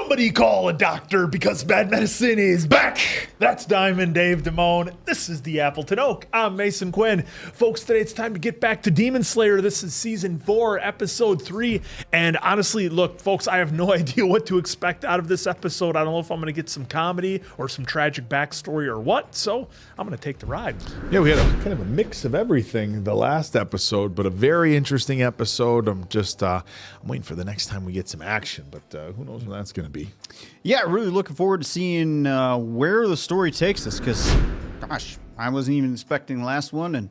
Somebody call a doctor because bad medicine is back. That's Diamond Dave Damone. This is the Appleton Oak. I'm Mason Quinn. Folks, today it's time to get back to Demon Slayer. This is season 4, episode 3. And honestly, look, folks, I have no idea what to expect out of this episode. I don't know if I'm going to get some comedy or some tragic backstory or what. So I'm going to take the ride. Yeah, we had a kind of a mix of everything the last episode, but a very interesting episode. I'm waiting for the next time we get some action, but who knows when that's going to be. Yeah, really looking forward to seeing where the story takes us, because, gosh, I wasn't even expecting the last one, and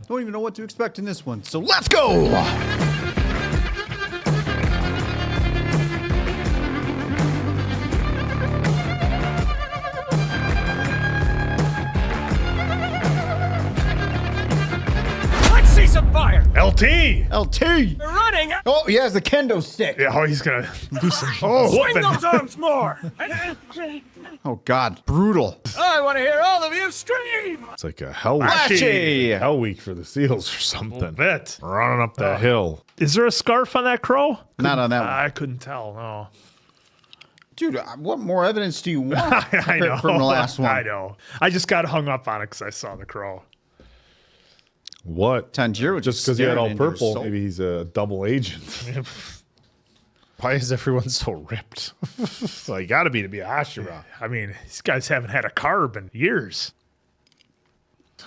don't even know what to expect in this one. So let's go! Some fire! LT! LT! They're running! Oh, he has the kendo stick. Yeah, oh, he's going to do some Swing whooping. those arms more! Oh, God, brutal. I want to hear all of you scream! It's like a hell Flashy. hell week for the seals or something. Bit. Running up the hill. Is there a scarf on that crow? Not on that one. I couldn't tell, no. Dude, what more evidence do you want I know. from the last one? I know. I just got hung up on it because I saw the crow. What? Tanjiro Just because he had staring all into your purple, soul. maybe he's a double agent. Why is everyone so ripped? So he got to be Ashura. I mean, these guys haven't had a carb in years.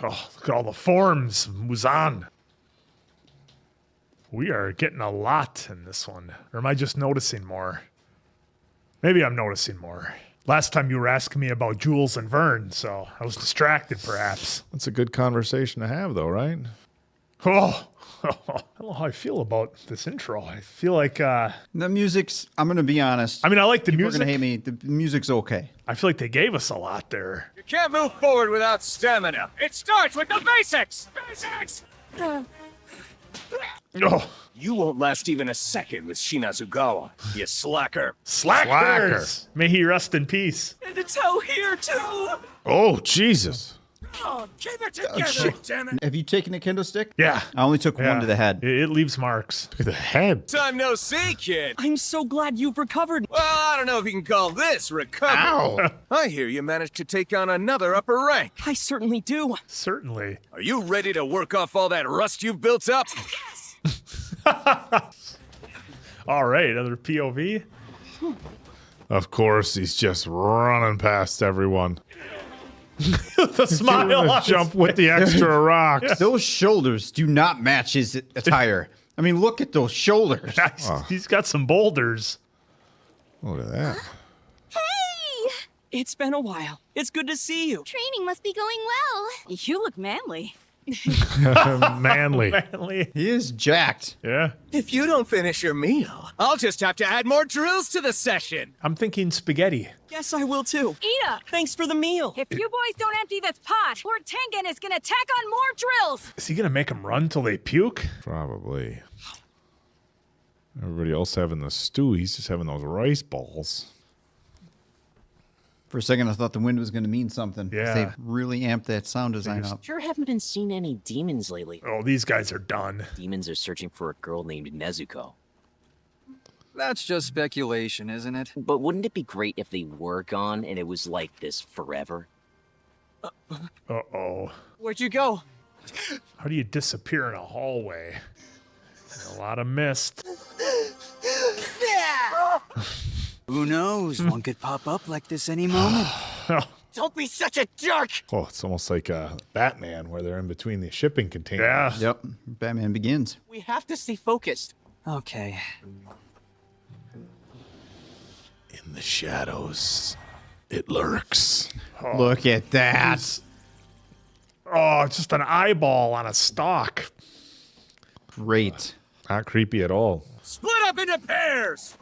Oh, look at all the forms of Muzan. We are getting a lot in this one. Or am I just noticing more? Maybe I'm noticing more. Last time you were asking me about Jules and Vern, so I was distracted perhaps. That's a good conversation to have, though, right? Oh, I don't know how I feel about this intro. I feel like, The music's, I'm going to be honest. I mean, I like the People are music. going to hate me. The music's okay. I feel like they gave us a lot there. You can't move forward without stamina. It starts with the basics! Basics! Oh, You won't last even a second with Shinazugawa, you slacker. slackers. May he rest in peace. And it's out here, too! Oh, Jesus. Oh, keep it together, damn it! Have you taken a kendo stick? Yeah. I only took one to the head. It leaves marks. Look at the head. Time no see, kid. I'm so glad you've recovered. Well, I don't know if you can call this recovery. Ow. I hear you managed to take on another upper rank. I certainly do. Certainly. Are you ready to work off all that rust you've built up? All right, another POV. Of course, he's just running past everyone. The smile on his Jump with the extra rocks. Those shoulders do not match his attire. I mean, look at those shoulders. face. He's got some boulders. Look at that. Hey! It's been a while. It's good to see you. Training must be going well. You look manly. Manly. Manly. He is jacked. Yeah. If you don't finish your meal, I'll just have to add more drills to the session. I'm thinking spaghetti. Yes, I will too. Ida, Thanks for the meal. if you boys don't empty this pot, Lord Tengen is gonna tack on more drills. Is he going to make them run till they puke? Probably. Everybody else having the stew. He's just having those rice balls. For a second, I thought the wind was going to mean something. Yeah. They've really amped that sound design up. Sure haven't been seeing any demons lately. Oh, these guys are done. Demons are searching for a girl named Nezuko. That's just speculation, isn't it? But wouldn't it be great if they were gone and it was like this forever? Uh-oh. Where'd you go? How do you disappear in a hallway? A lot of mist. Who knows? One could pop up like this any moment. Don't be such a jerk! Oh, it's almost like Batman, where they're in between the shipping containers. Yeah. Yep. Batman Begins. We have to stay focused. Okay. In the shadows, it lurks. Look at that. Oh, it's just an eyeball on a stalk. Great. Not creepy at all. Split up into pairs!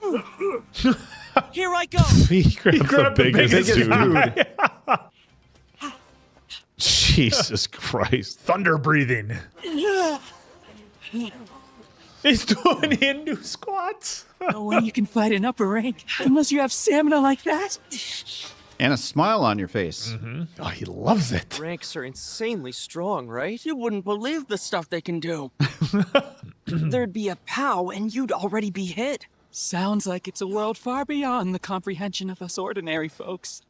Here I go. He grabbed the biggest dude. guy. Jesus Christ. Thunder breathing. He's doing Hindu squats. No way you can fight an upper rank unless you have stamina like that. And a smile on your face. Oh, he loves it. Ranks are insanely strong, right? You wouldn't believe the stuff they can do. There'd be a pow and you'd already be hit. Sounds like it's a world far beyond the comprehension of us ordinary folks.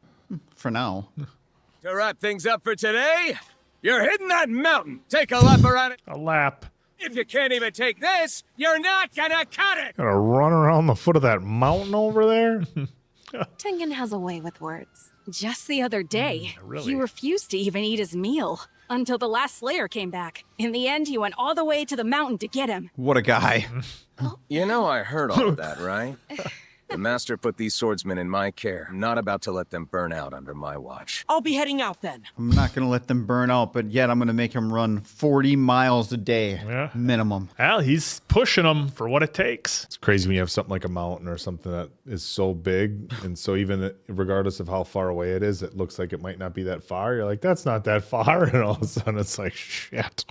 For now. To wrap things up for today, you're hitting that mountain. Take a lap around it. A lap. If you can't even take this, you're not gonna cut it. Gotta run around the foot of that mountain over there. Tengen has a way with words. Just the other day, really? he refused to even eat his meal until the last Slayer came back. In the end, he went all the way to the mountain to get him. What a guy. You know I heard all of that, right? The master put these swordsmen in my care. I'm not about to let them burn out under my watch. I'll be heading out then. I'm not going to let them burn out, but yet I'm going to make him run 40 miles a day. Yeah. Minimum. Well, he's pushing them for what it takes. It's crazy when you have something like a mountain or something that is so big. And so even regardless of how far away it is, it looks like it might not be that far. You're like, that's not that far. And all of a sudden it's like, shit.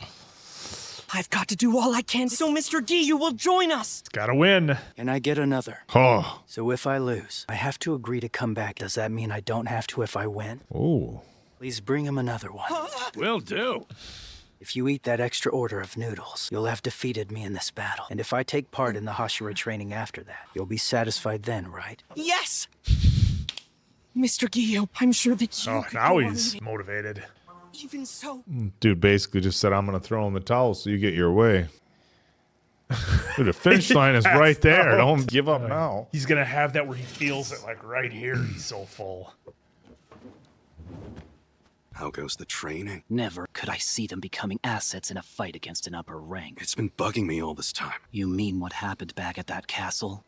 I've got to do all I can so Mr. Giyu will join us. It's got to win. And I get another. Oh. So if I lose, I have to agree to come back. Does that mean I don't have to if I win? Oh. Please bring him another one. Will do. If you eat that extra order of noodles, you'll have defeated me in this battle. And if I take part in the Hashira training after that, you'll be satisfied then, right? Yes! Mr. Giyu, I'm sure that you Oh, could now go on he's with it. motivated. Even so, Dude basically just said, I'm going to throw in the towel so you get your way. Dude, the finish line is right there. Don't give up now. He's going to have that where he feels it like right here. He's so full. How goes the training? Never could I see them becoming assets in a fight against an upper rank. It's been bugging me all this time. You mean what happened back at that castle?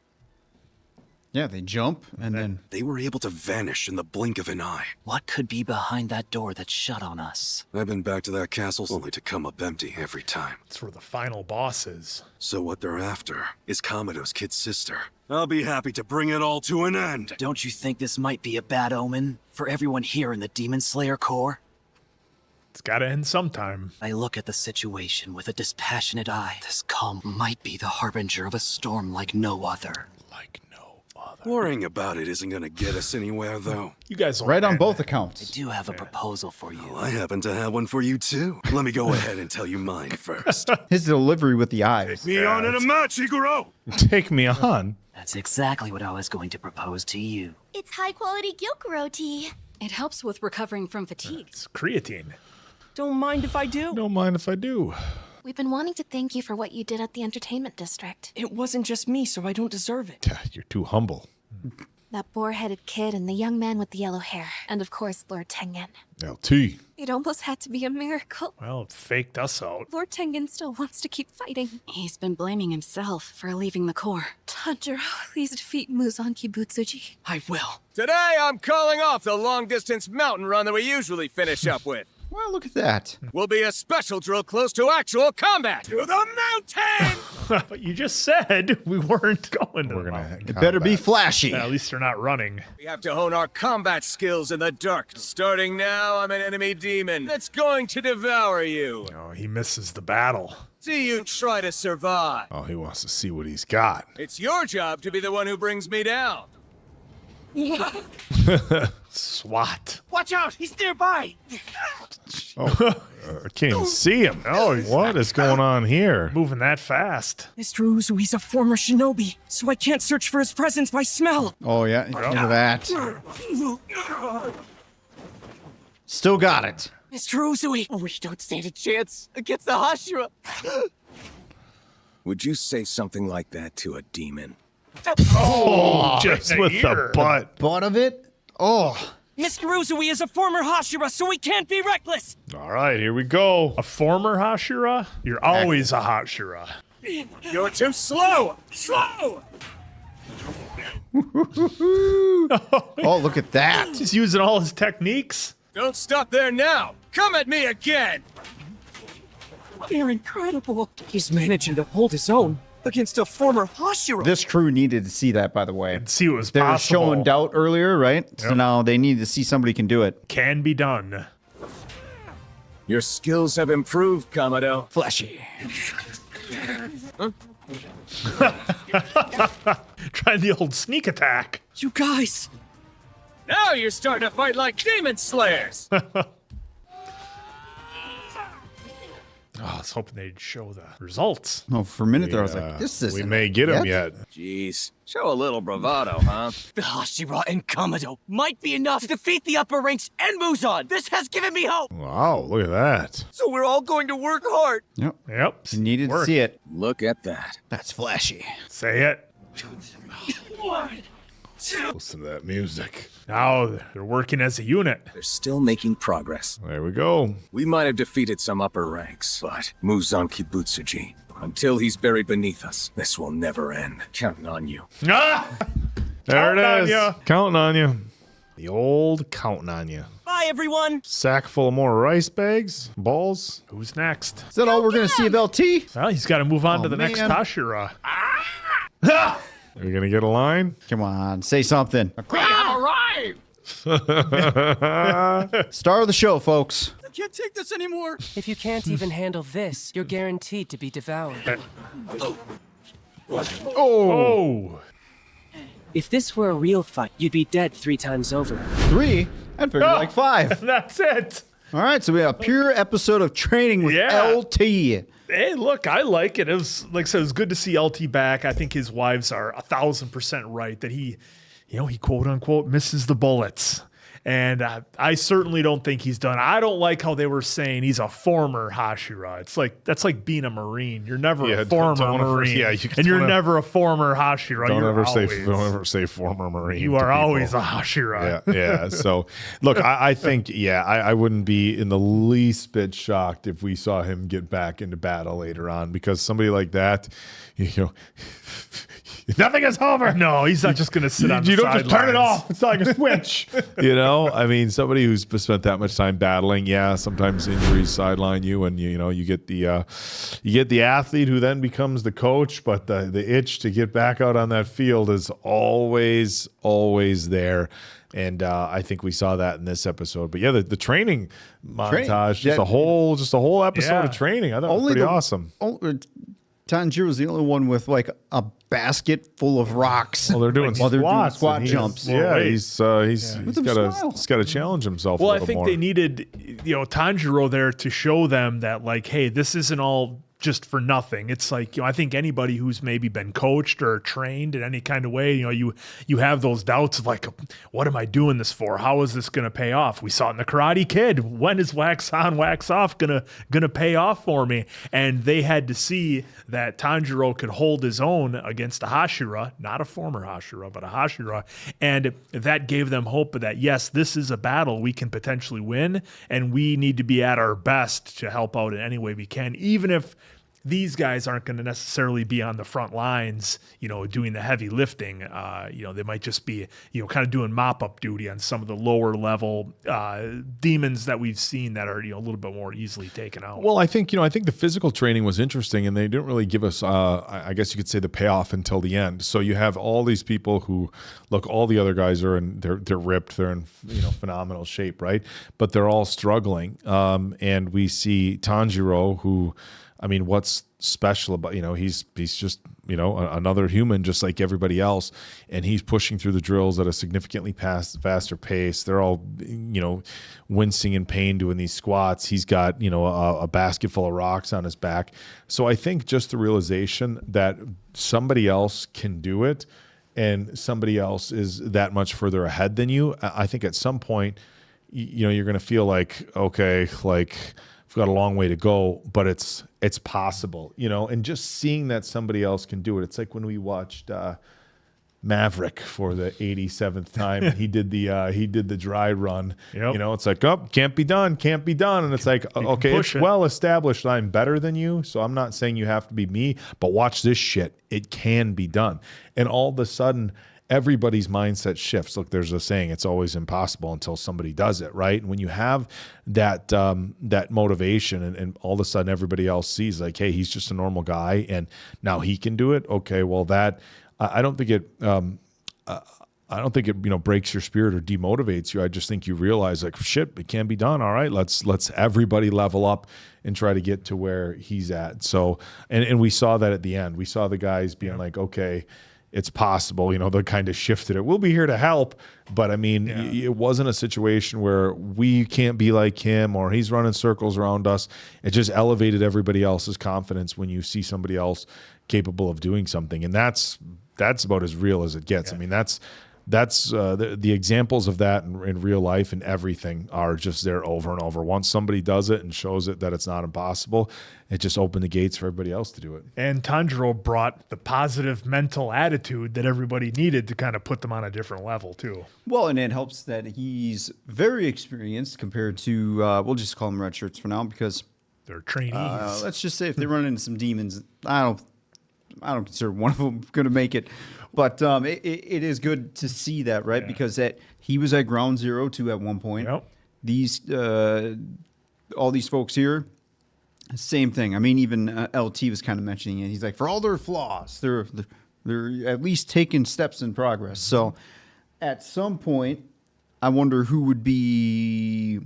Yeah, they jump and then... They were able to vanish in the blink of an eye. What could be behind that door that shut on us? I've been back to that castle only to come up empty every time. That's where the final boss is. So what they're after is Kamado's kid sister. I'll be happy to bring it all to an end. Don't you think this might be a bad omen for everyone here in the Demon Slayer Corps? It's got to end sometime. I look at the situation with a dispassionate eye. This calm might be the harbinger of a storm like no other. Like no other. Worrying about it isn't gonna get us anywhere, though. You guys will Right on end. both I accounts. do have a proposal for you. Well, I happen to have one for you, too. Let me go ahead and tell you mine first. His delivery with the eyes. Me on in a match, Iguro! Take me on. That's exactly what I was going to propose to you. It's high-quality Gyokuro tea. It helps with recovering from fatigue. It's creatine. don't mind if I do. Don't mind if I do. We've been wanting to thank you for what you did at the entertainment district. It wasn't just me, so I don't deserve it. You're too humble. That boar-headed kid and the young man with the yellow hair. And of course, Lord Tengen. LT. It almost had to be a miracle. Well, it faked us out. Lord Tengen still wants to keep fighting. He's been blaming himself for leaving the Corps. Tanjiro, please defeat Muzanki Butsuji. I will. Today, I'm calling off the long-distance mountain run that we usually finish up with. Well, look at that. Will be a special drill close to actual combat. To the mountain! But you just said we weren't going to We're the going mountain. to It better be flashy. At least they're not running. We have to hone our combat skills in the dark. Starting now, I'm an enemy demon that's going to devour you. Oh, he misses the battle. See you try to survive. Oh, he wants to see what he's got. It's your job to be the one who brings me down. SWAT. Watch out! He's nearby! I can't even see him. Oh, what is going on here? Moving that fast. Mr. Uzui's a former shinobi, so I can't search for his presence by smell. Oh, yeah. Look at that. Still got it. Mr. Uzui! We don't stand a chance against the Hashira. Would you say something like that to a demon? Oh, Just with the butt. Butt of it? Oh. Mr. Uzui is a former Hashira, so we can't be reckless. All right, here we go. A former Hashira? You're always a Hashira. You're too slow! Slow! Oh, look at that. He's using all his techniques. Don't stop there now! Come at me again! They're incredible. He's managing to hold his own against a former Hashira. This crew needed to see that, by the way. See what was They were possible. showing doubt earlier, right? So Yep. now they need to see somebody can do it. Can be done. Your skills have improved, Kamado. Flashy. Trying the old sneak attack. You guys. Now you're starting to fight like demon slayers! I was hoping they'd show the results. Oh, for a minute there, I was like, this isn't We may get him yet. Jeez, show a little bravado, huh? The Hashira and Kamado might be enough to defeat the upper ranks and Muzan. This has given me hope. Wow, look at that. So we're all going to work hard. Yep. Yep. You needed to Work. see it. Look at that. That's flashy. Say it. Listen to that music. Now they're working as a unit. They're still making progress. There we go. We might have defeated some upper ranks, but Muzan Kibutsuji, until he's buried beneath us, this will never end. Counting on you. Ah! There Counting on it is. ya. Counting on you. The old counting on you. Bye, everyone. Sack full of more rice bags, balls. Who's next? Is that all we're going to see of LT? Well, he's got to move on Oh, to the next man. Hashira. Are you gonna get a line? Come on, say something. All right. Star of the show, folks. I can't take this anymore. If you can't even handle this, you're guaranteed to be devoured. Oh. If this were a real fight, you'd be dead 3 times over. 3? I'd figure like 5. That's it. All right, so we have a pure episode of training with Yeah. LT. Hey, look, I like it. It was, like I said, it was good to see LT back. I think his wives are 1,000% right that he quote unquote misses the bullets. And I certainly don't think he's done. I don't like how they were saying he's a former Hashira. It's like, that's like being a Marine. You're never a former don't ever- Marine. yeah, you and you're don't never a former Hashira. Don't You're ever always, say former Marine. You to are people. always a Hashira. Yeah. So, look, I think, I wouldn't be in the least bit shocked if we saw him get back into battle later on, because somebody like that, nothing is over. No, he's not just going to sit on the You don't just turn it sidelines. off. It's like a switch. I mean, somebody who's spent that much time battling, sometimes injuries sideline you, and you get the athlete who then becomes the coach, but the itch to get back out on that field is always there. And I think we saw that in this episode. But the training montage, just a whole episode of training. I thought it was pretty awesome. Tanjiro was the only one with like a basket full of rocks. Well, they're doing while they're doing squats, squat and jumps. he's With them smile. got to challenge himself. Well, a I little think more. they needed, Tanjiro there to show them that, like, hey, this isn't all just for nothing. It's like, I think anybody who's maybe been coached or trained in any kind of way, you have those doubts of like, what am I doing this for? How is this going to pay off? We saw it in the Karate Kid. When is wax on, wax off gonna pay off for me? And they had to see that Tanjiro could hold his own against a Hashira, not a former Hashira, but a Hashira. And that gave them hope that, yes, this is a battle we can potentially win, and we need to be at our best to help out in any way we can, even if these guys aren't going to necessarily be on the front lines, doing the heavy lifting. They might just be, kind of doing mop-up duty on some of the lower level demons that we've seen that are, a little bit more easily taken out. Well, I think the physical training was interesting, and they didn't really give us, I guess you could say, the payoff until the end. So you have all these people who, look, all the other guys are they're ripped, they're in phenomenal shape, right? But they're all struggling, and we see Tanjiro, who, I mean, what's special about, he's just, another human just like everybody else. And he's pushing through the drills at a significantly faster pace. They're all, wincing in pain doing these squats. He's got, a basket full of rocks on his back. So I think just the realization that somebody else can do it and somebody else is that much further ahead than you. I think at some point, you're going to feel like, okay, like, we've got a long way to go, but it's possible, and just seeing that somebody else can do it. It's like when we watched Maverick for the 87th time. He did the dry run. Yep. It's like, oh, can't be done. And it's like, okay, it's well established I'm better than you, so I'm not saying you have to be me, but watch this shit. It can be done. And all of a sudden, everybody's mindset shifts. Look, there's a saying, it's always impossible until somebody does it, right? And when you have that motivation and all of a sudden everybody else sees like, hey, he's just a normal guy and now he can do it. Okay, well I don't think it breaks your spirit or demotivates you. I just think you realize like, shit, it can be done. All right, let's everybody level up and try to get to where he's at. So, and we saw that at the end. We saw the guys being like, okay, it's possible. They kind of shifted it. We'll be here to help, but I mean, it wasn't a situation where we can't be like him or he's running circles around us. It just elevated everybody else's confidence when you see somebody else capable of doing something, and that's about as real as it gets. I mean, that's the examples of that in real life and everything are just there over and over. Once somebody does it and shows it that it's not impossible, it just opened the gates for everybody else to do it. And Tanjiro brought the positive mental attitude that everybody needed to kind of put them on a different level too. Well, and it helps that he's very experienced compared to, we'll just call them red shirts for now because they're trainees. Let's just say if they run into some demons, I don't consider one of them going to make it. But it is good to see that, right? Yeah. Because he was at ground zero too at one point. Yep. These all these folks here, same thing. I mean, even LT was kind of mentioning it. He's like, for all their flaws, they're at least taking steps in progress. So at some point, I wonder who would be.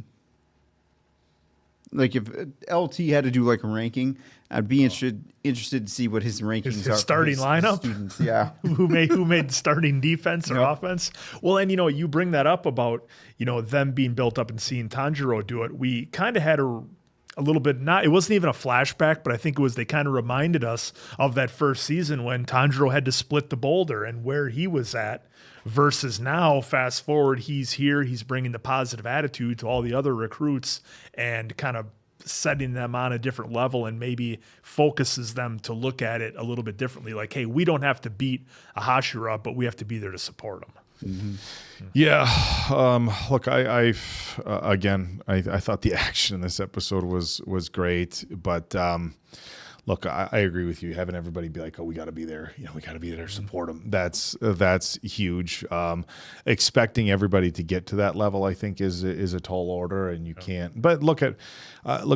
Like if LT had to do like a ranking, I'd be interested to see what his rankings his are. Starting lineup, students. Yeah. who made starting defense or offense? Well, and you bring that up about them being built up and seeing Tanjiro do it. We kind of had a little bit, it wasn't even a flashback, but I think it was, they kind of reminded us of that first season when Tanjiro had to split the boulder and where he was at. Versus now, fast forward, he's here, he's bringing the positive attitude to all the other recruits and kind of setting them on a different level and maybe focuses them to look at it a little bit differently. Like, hey, we don't have to beat a Hashira, but we have to be there to support them. Mm-hmm. Yeah. Look, I thought the action in this episode was great, but look, I agree with you. Having everybody be like, "Oh, we got to be there. We got to be there to support them." That's huge. Expecting everybody to get to that level, I think, is a tall order, and you can't. But look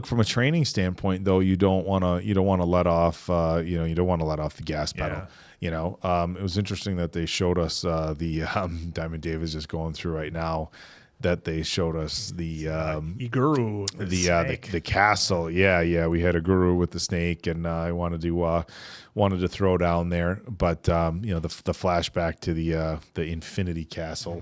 from a training standpoint, though, you don't want to let off. You don't want to let off the gas pedal. Yeah. It was interesting that they showed us the Diamond Dave is just going through right now. That they showed us the Iguru, the castle. Yeah, we had a guru with the snake, and I wanted to throw down there, but the flashback to the Infinity Castle,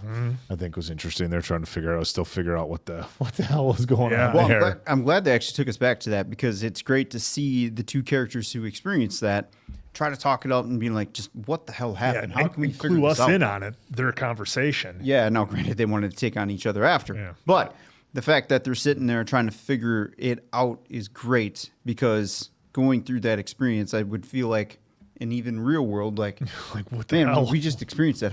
I think was interesting. They're trying to figure out what the hell was going on there. Well, I'm glad they actually took us back to that because it's great to see the two characters who experienced that try to talk it out and be like, just what the hell happened? How can we clue us in on it? Their conversation. Yeah, now granted they wanted to take on each other after, but the fact that they're sitting there trying to figure it out is great because going through that experience, I would feel like in even real world, like what the hell? We just experienced that.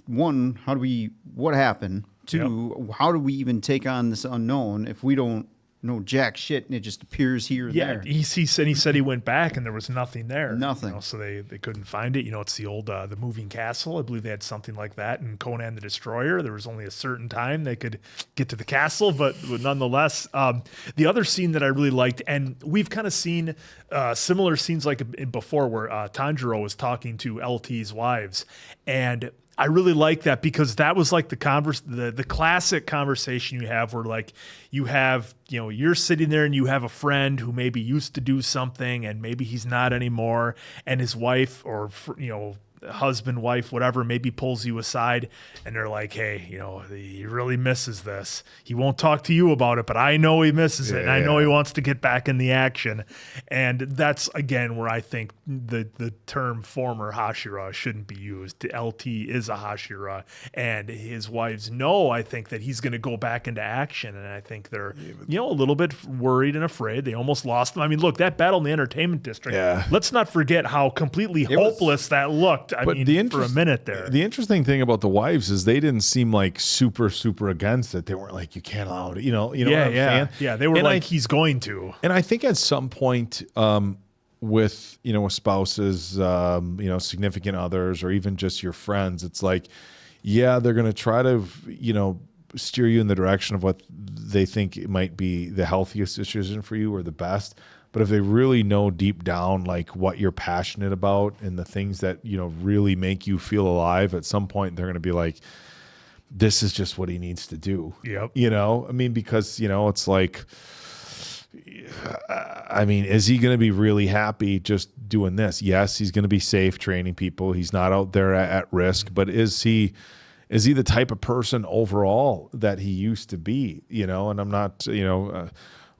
What happened? Two, how do we even take on this unknown if we don't know jack shit and it just appears here and there? He said he went back and there was nothing there. Nothing. So they couldn't find it. It's the old the moving castle. I believe they had something like that in Conan the Destroyer. There was only a certain time they could get to the castle, but nonetheless, the other scene that I really liked, and we've kind of seen similar scenes like before where Tanjiro was talking to LT's wives, and I really like that because that was like the classic conversation you have where like you have, you're sitting there and you have a friend who maybe used to do something and maybe he's not anymore, and his wife or, husband, wife, whatever, maybe pulls you aside and they're like, hey, he really misses this. He won't talk to you about it, but I know he misses it. And I know he wants to get back in the action. And that's, again, where I think the term former Hashira shouldn't be used. LT is a Hashira, and his wives know, I think, that he's going to go back into action. And I think they're, a little bit worried and afraid. They almost lost him. I mean, look, that battle in the entertainment district, let's not forget how completely hopeless that looked. For a minute there. The interesting thing about the wives is they didn't seem like super against it. They weren't like, you can't allow it. What I'm saying? Yeah, they were he's going to. And I think at some point with, spouses, significant others, or even just your friends, it's like, they're going to try to, steer you in the direction of what they think it might be the healthiest decision for you or the best. But if they really know deep down, like what you're passionate about and the things that, really make you feel alive, at some point they're going to be like, this is just what he needs to do. Yep. Because, it's like, I mean, is he going to be really happy just doing this? Yes, he's going to be safe training people. He's not out there at risk, but is he the type of person overall that he used to be, you know? And I'm not,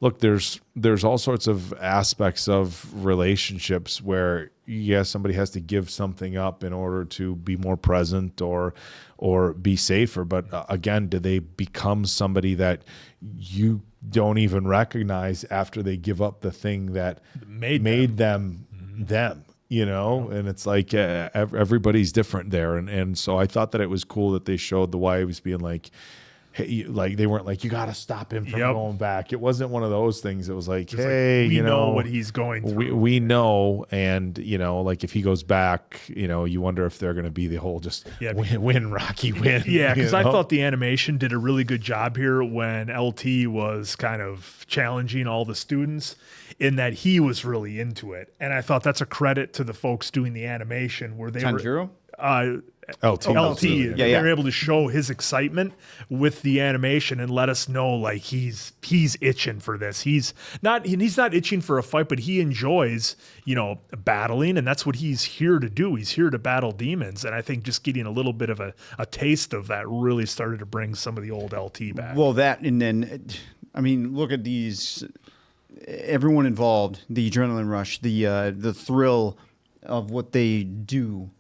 look, there's all sorts of aspects of relationships where, yes, somebody has to give something up in order to be more present or be safer. But again, do they become somebody that you don't even recognize after they give up the thing that made them them, And it's like everybody's different there. And so I thought that it was cool that they showed the why he was being like, hey, like they weren't like, you got to stop him from going back. It wasn't one of those things. It was like, hey, we know what he's going through. We know. And, like if he goes back, you wonder if they're going to be the whole just win, Rocky, win. Yeah, because I thought the animation did a really good job here when LT was kind of challenging all the students in that he was really into it. And I thought that's a credit to the folks doing the animation where they Tanjiro? were... LT. They were able to show his excitement with the animation and let us know like he's itching for this. He's not itching for a fight, but he enjoys, battling, and that's what he's here to do. He's here to battle demons. And I think just getting a little bit of a taste of that really started to bring some of the old LT back. Well, that, and then, I mean, look at these, everyone involved, the adrenaline rush, the thrill of what they do.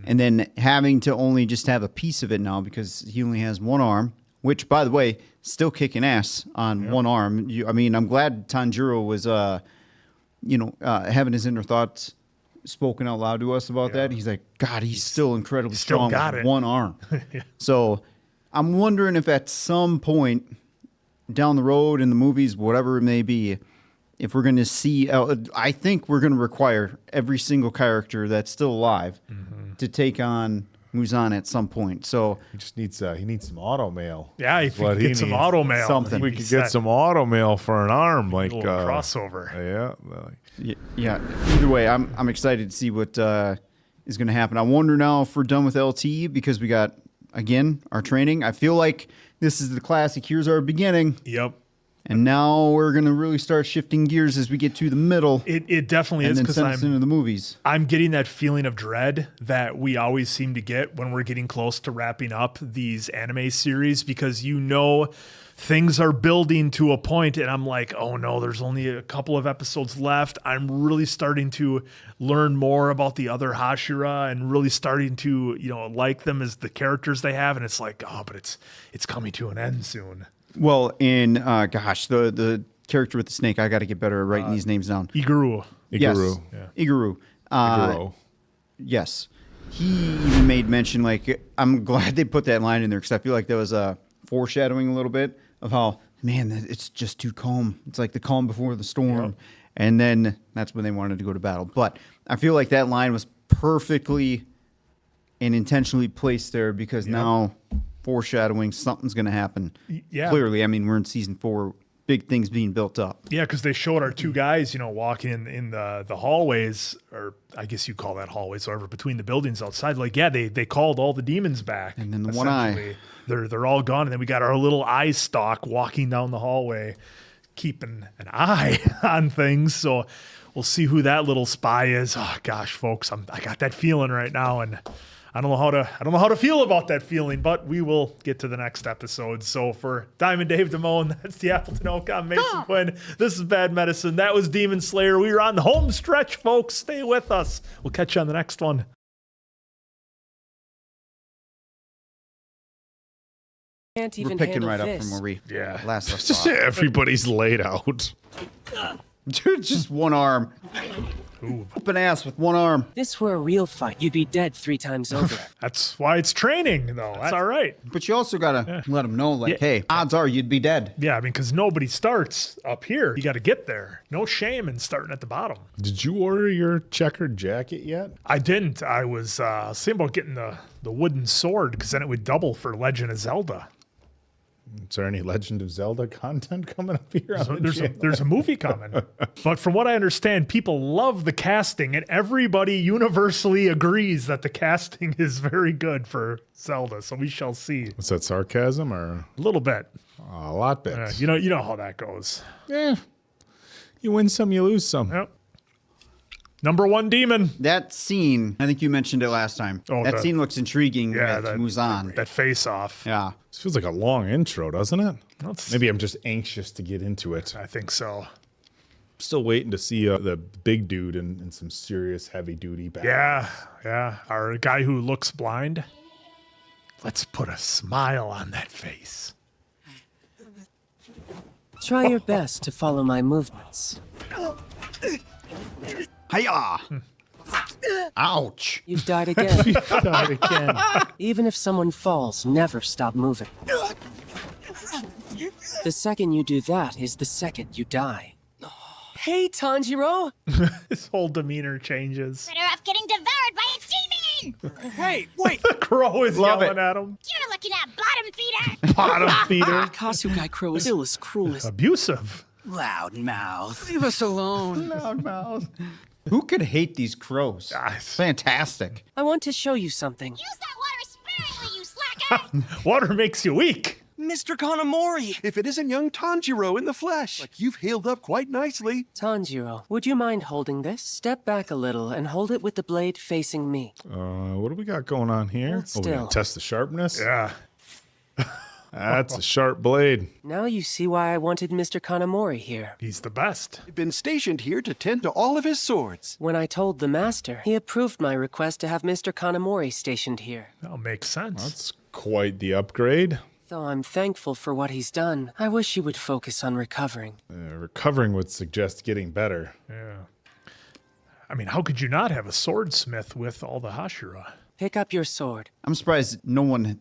And then having to only just have a piece of it now because he only has one arm, which, by the way, still kicking ass on one arm. I'm glad Tanjiro was, having his inner thoughts spoken out loud to us about that. He's like, God, he's still incredibly strong with one arm. So I'm wondering if at some point down the road in the movies, whatever it may be, if we're going to see, I think we're going to require every single character that's still alive to take on Muzan at some point. So he just needs he needs some auto mail. Yeah, if we could get some auto mail, something. We could get some auto mail for an arm, like a little crossover. Yeah. Either way, I'm excited to see what is going to happen. I wonder now if we're done with LT because we got again our training. I feel like this is the classic. Here's our beginning. Yep. And now we're going to really start shifting gears as we get to the middle. It definitely is because I'm into the movies. I'm getting that feeling of dread that we always seem to get when we're getting close to wrapping up these anime series because things are building to a point and I'm like, oh no, there's only a couple of episodes left. I'm really starting to learn more about the other Hashira and really starting to, like them as the characters they have. And it's like, oh, but it's coming to an end soon. Well, in the character with the snake, I got to get better at writing these names down. Iguru. Yes. Iguru. Yes. He even made mention, like, I'm glad they put that line in there because I feel like that was foreshadowing a little bit of how, man, it's just too calm. It's like the calm before the storm. Yep. And then that's when they wanted to go to battle. But I feel like that line was perfectly and intentionally placed there because now foreshadowing something's going to happen. Yeah. Clearly, I mean, we're in season 4, big things being built up. Yeah, because they showed our two guys, walking in the hallways, or I guess you call that hallways, whatever, between the buildings outside. Like, yeah, they called all the demons back. And then the one eye. They're all gone. And then we got our little eye stalk walking down the hallway, keeping an eye on things. So we'll see who that little spy is. Oh gosh, folks, I got that feeling right now, and I don't know how to feel about that feeling, but we will get to the next episode. So for Diamond Dave Damone, that's the Appleton Oak. I'm Mason Quinn. This is Bad Medicine. That was Demon Slayer. We are on the home stretch, folks. Stay with us. We'll catch you on the next one. Can't even We're picking handle right this. up from where we last left Just off. everybody's laid out. Dude, just one arm. Open ass with one arm. This were a real fight, you'd be dead 3 times over. That's why it's training, though. That's all right. But you also got to let them know, like, hey, odds are you'd be dead. Yeah, I mean, because nobody starts up here. You got to get there. No shame in starting at the bottom. Did you order your checkered jacket yet? I didn't. I was thinking about getting the wooden sword because then it would double for Legend of Zelda. Is there any Legend of Zelda content coming up here? So there's a movie coming. But from what I understand, people love the casting, and everybody universally agrees that the casting is very good for Zelda. So we shall see. Was that sarcasm or a little bit? A lot bit. You know how that goes. Yeah. You win some, you lose some. Yep. Number one demon. That scene, I think you mentioned it last time. Oh, that scene looks intriguing Yeah, with that Muzan. That face off. Yeah. This feels like a long intro, doesn't it? That's- Maybe I'm just anxious to get into it. I think so. Still waiting to see the big dude in some serious heavy duty battle. Yeah. Our guy who looks blind. Let's put a smile on that face. Try your best to follow my movements. Hiya! Ouch! You've died again. Died again. Even if someone falls, never stop moving. The second you do that is the second you die. Hey, Tanjiro! His whole demeanor changes. Better off getting devoured by a demon! Hey, wait! The crow is Love yelling it. at him. You're looking at bottom feeder! Bottom feeder. Kasugai Crow is still as cruel as Abusive. Loud mouth. Leave us alone. Loud mouth. Who could hate these crows? Fantastic. I want to show you something. Use that water sparingly, you slacker! Water makes you weak. Mr. Kanamori! If it isn't young Tanjiro in the flesh, like you've healed up quite nicely. Tanjiro, would you mind holding this? Step back a little and hold it with the blade facing me. What do we got going on here? Hold Oh, we gotta still. test the sharpness? Yeah. That's a sharp blade. Now you see why I wanted Mr. Kanamori here. He's the best. You've been stationed here to tend to all of his swords. When I told the master, he approved my request to have Mr. Kanamori stationed here. That'll make sense. That's quite the upgrade. Though I'm thankful for what he's done, I wish he would focus on recovering. Recovering would suggest getting better. Yeah. I mean, how could you not have a swordsmith with all the Hashira? Pick up your sword. I'm surprised no one.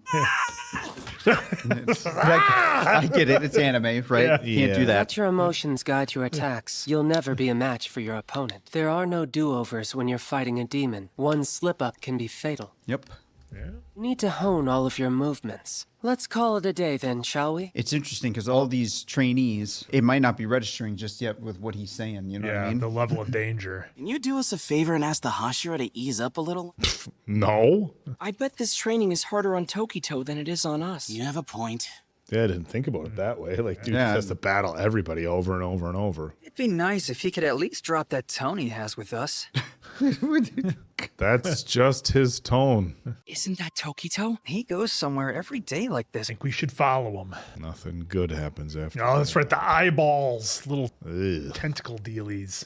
I get it. It's anime, right? You can't do that. Let your emotions guide your attacks. You'll never be a match for your opponent. There are no do-overs when you're fighting a demon. One slip-up can be fatal. Yep. You need to hone all of your movements. Let's call it a day then, shall we? It's interesting because all these trainees, it might not be registering just yet with what he's saying. You know what I mean? The level of danger. Can you do us a favor and ask the Hashira to ease up a little? No. I bet this training is harder on Tokito than it is on us. You have a point. Yeah, I didn't think about it that way. Like, dude, Yeah. he has to battle everybody over and over and over. It'd be nice if he could at least drop that tone he has with us. That's just his tone. Isn't that Tokito? He goes somewhere every day like I this. think we should follow him. Nothing good happens after. Oh, that's right. The eyeballs. Little Ugh. tentacle dealies.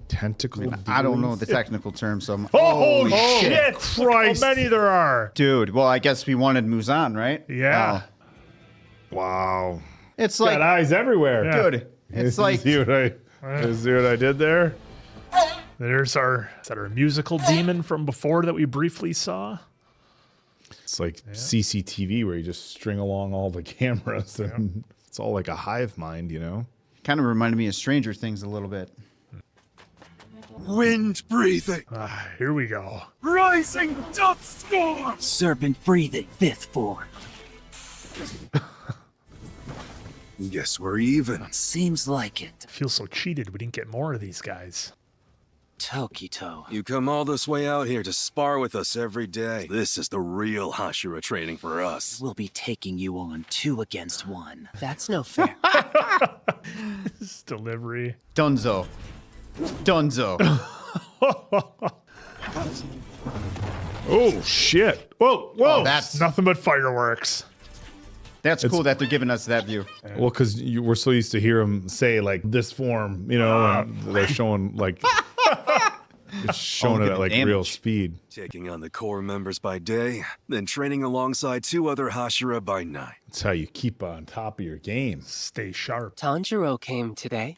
Tentacle. I don't know the technical term, so I'm. Oh, Holy shit. Christ. How many there are. Dude, well, I guess we wanted Muzan, right? Yeah. Wow. It's Got like, eyes everywhere. Yeah. dude, it's like, see what I did there? There's our, is that our musical demon from before that we briefly saw? It's like CCTV where you just string along all the cameras and it's all like a hive mind, you know? kind of reminded me of Stranger Things a little bit. Wind breathing. Here we go. Rising dust storm. Serpent breathing, fifth form. Guess we're even. Seems like it. I feel so cheated we didn't get more of these guys. Tokito. You come all this way out here to spar with us every day. This is the real Hashira training for us. We'll be taking you on 2 against 1. That's no fair. This delivery. Dunzo. Dunzo. Oh, shit. Whoa, whoa. Oh, that's Nothing but fireworks. that's cool that they're giving us that view. Well, because we're so used to hear them say, like, this form, you know, and they're showing, like, it's showing Oh, it look at, at like, the real damage. speed. Taking on the core members by day, then training alongside 2 other Hashira by night. That's how you keep on top of your game. Stay sharp. Tanjiro came today.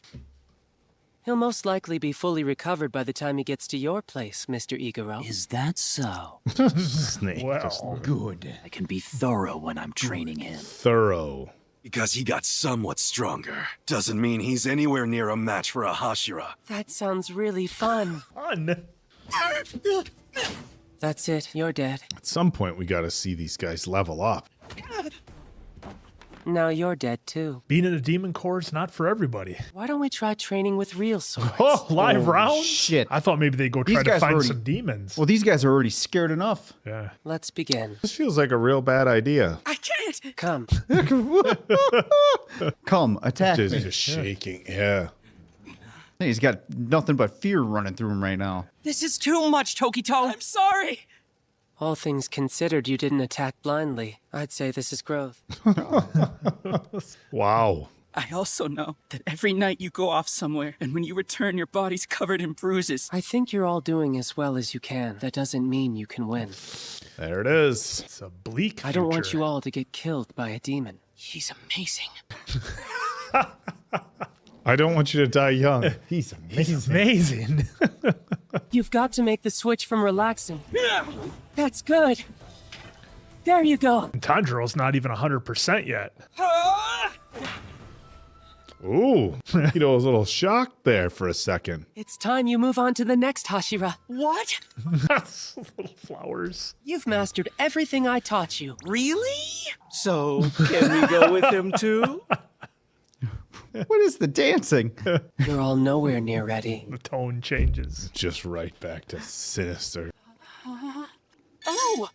He'll most likely be fully recovered by the time he gets to your place, Mr. Igaro. Is that so? Snake. Just Well, Good. I can be thorough when I'm training him. thorough. Because he got somewhat stronger, doesn't mean he's anywhere near a match for a Hashira. That sounds really fun. fun. That's it, you're dead. At some point, we got to see these guys level up. Now you're dead too. Being in a demon corps is not for everybody. Why don't we try training with real swords? Oh, live round? Shit. I thought maybe they'd go try to find some demons. Well, these guys are already scared enough. Yeah. Let's begin. This feels like a real bad idea. I can't. Come. Come, attack me. Just shaking. Yeah. He's got nothing but fear running through him right now. This is too much, Tokito. I'm sorry. All things considered, you didn't attack blindly. I'd say this is growth. Wow. I also know that every night you go off somewhere, and when you return, your body's covered in bruises. I think you're all doing as well as you can. That doesn't mean you can win. There it is. It's a bleak future. I don't want you all to get killed by a demon. He's amazing. I don't want you to die young. He's amazing. He's amazing. You've got to make the switch from relaxing. That's good. There you go. And Tanjiro's not even 100% yet. Ooh. Tokito was a little shocked there for a second. It's time you move on to the next Hashira. What? That's little flowers. You've mastered everything I taught you. Really? So, can we go with him too? What is the dancing? You're all nowhere near ready. The tone changes. Just right back to sinister. Oh!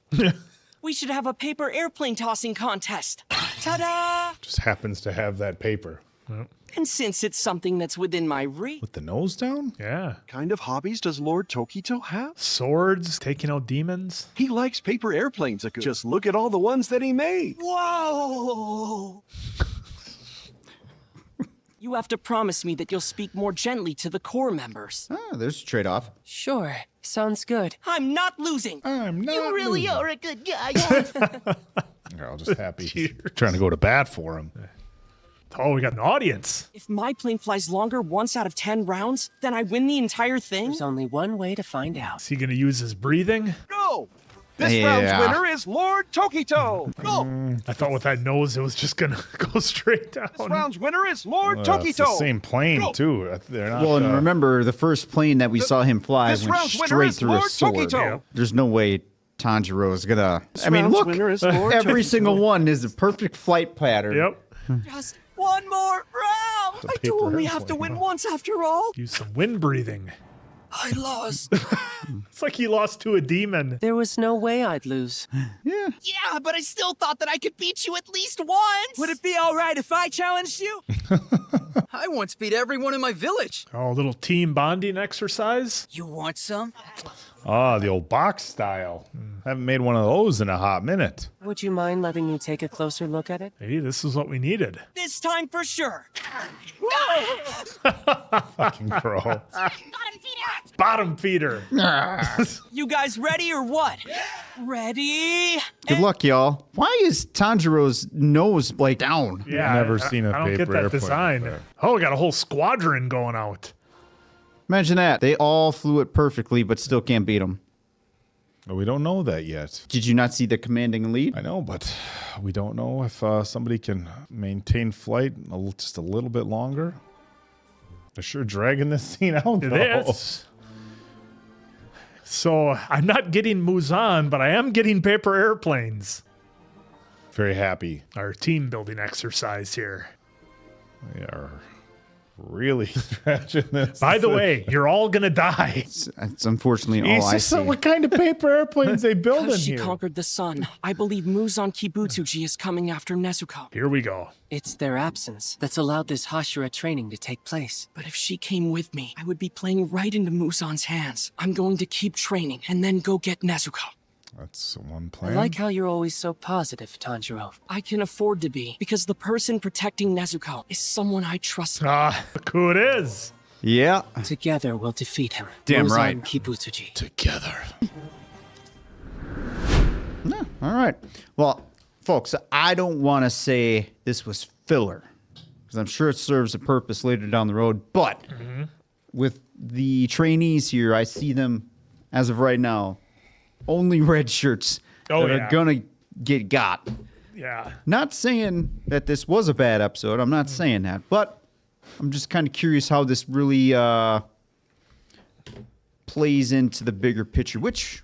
We should have a paper airplane tossing contest. Ta-da! Just happens to have that paper. And since it's something that's within my reach... With the nose down? Yeah. Kind of hobbies does Lord Tokito have? Swords, taking out demons. He likes paper airplanes. Just look at all the ones that he made. Whoa! You have to promise me that you'll speak more gently to the Corps members. Ah, there's a trade-off. Sure. Sounds good. I'm not losing. I'm not You really losing. are a good guy. You're all just happy. He's trying to go to bat for him. Oh, we got an audience. If my plane flies longer once out of 10 rounds, then I win the entire thing? There's only one way to find out. Is he going to use his breathing? Go! This Yeah. round's winner is Lord Tokito. Go! I thought with that nose, it was just going to go straight down. This round's winner is Lord It's the Tokito. same plane, Go. too. They're not, Well, and remember, the first plane that we saw him fly this went round's winner straight is through a Lord sword. Tokito. Yeah. There's no way Tanjiro is gonna... I mean, round's look, winner is Lord every Tokito. single one is a perfect flight pattern. Yep. Just one more round! I do paper only have to airplane, win once after all. Use some wind breathing. I lost. It's like he lost to a demon. There was no way I'd lose. Yeah, but I still thought that I could beat you at least once. Would it be all right if I challenged you? I once beat everyone in my village. Oh, a little team bonding exercise. You want some? Ah, the old box style. Haven't made one of those in a hot minute. Would you mind letting me take a closer look at it? Hey, this is what we needed. This time for sure. Fucking crow. Bottom feeder. Bottom feeder. You guys ready or what? Ready? Good luck, y'all. Why is Tanjiro's nose like down? Yeah, Never seen a I don't get paper that airplane design. before. Oh, we got a whole squadron going out. Imagine that. They all flew it perfectly, but still can't beat him. Well, we don't know that yet. Did you not see the commanding lead? I know, but we don't know if somebody can maintain flight just a little bit longer. They're sure dragging this scene out, It though. is. So I'm not getting Muzan, but I am getting paper airplanes. Very happy. Our team building exercise here. They are really stretching this. By the way, you're all gonna die. That's unfortunately all I Jesus, see. what kind of paper airplanes they building Because she here? conquered the sun, I believe Muzan Kibutsuji is coming after Nezuko. Here we go. It's their absence that's allowed this Hashira training to take place. But if she came with me, I would be playing right into Muzan's hands. I'm going to keep training and then go get Nezuko. That's one I plan. like how you're always so positive, Tanjiro. I can afford to be, because the person protecting Nezuko is someone I trust. Ah, look who it is. Yeah. Together we'll defeat him. Damn Muzan right. Kibutsuji. Together. All right. Well, folks, I don't want to say this was filler, because I'm sure it serves a purpose later down the road. But with the trainees here, I see them, as of right now, only red shirts Oh, that yeah. are going to get got. Yeah. Not saying that this was a bad episode. I'm not saying that. But I'm just kind of curious how this really plays into the bigger picture, which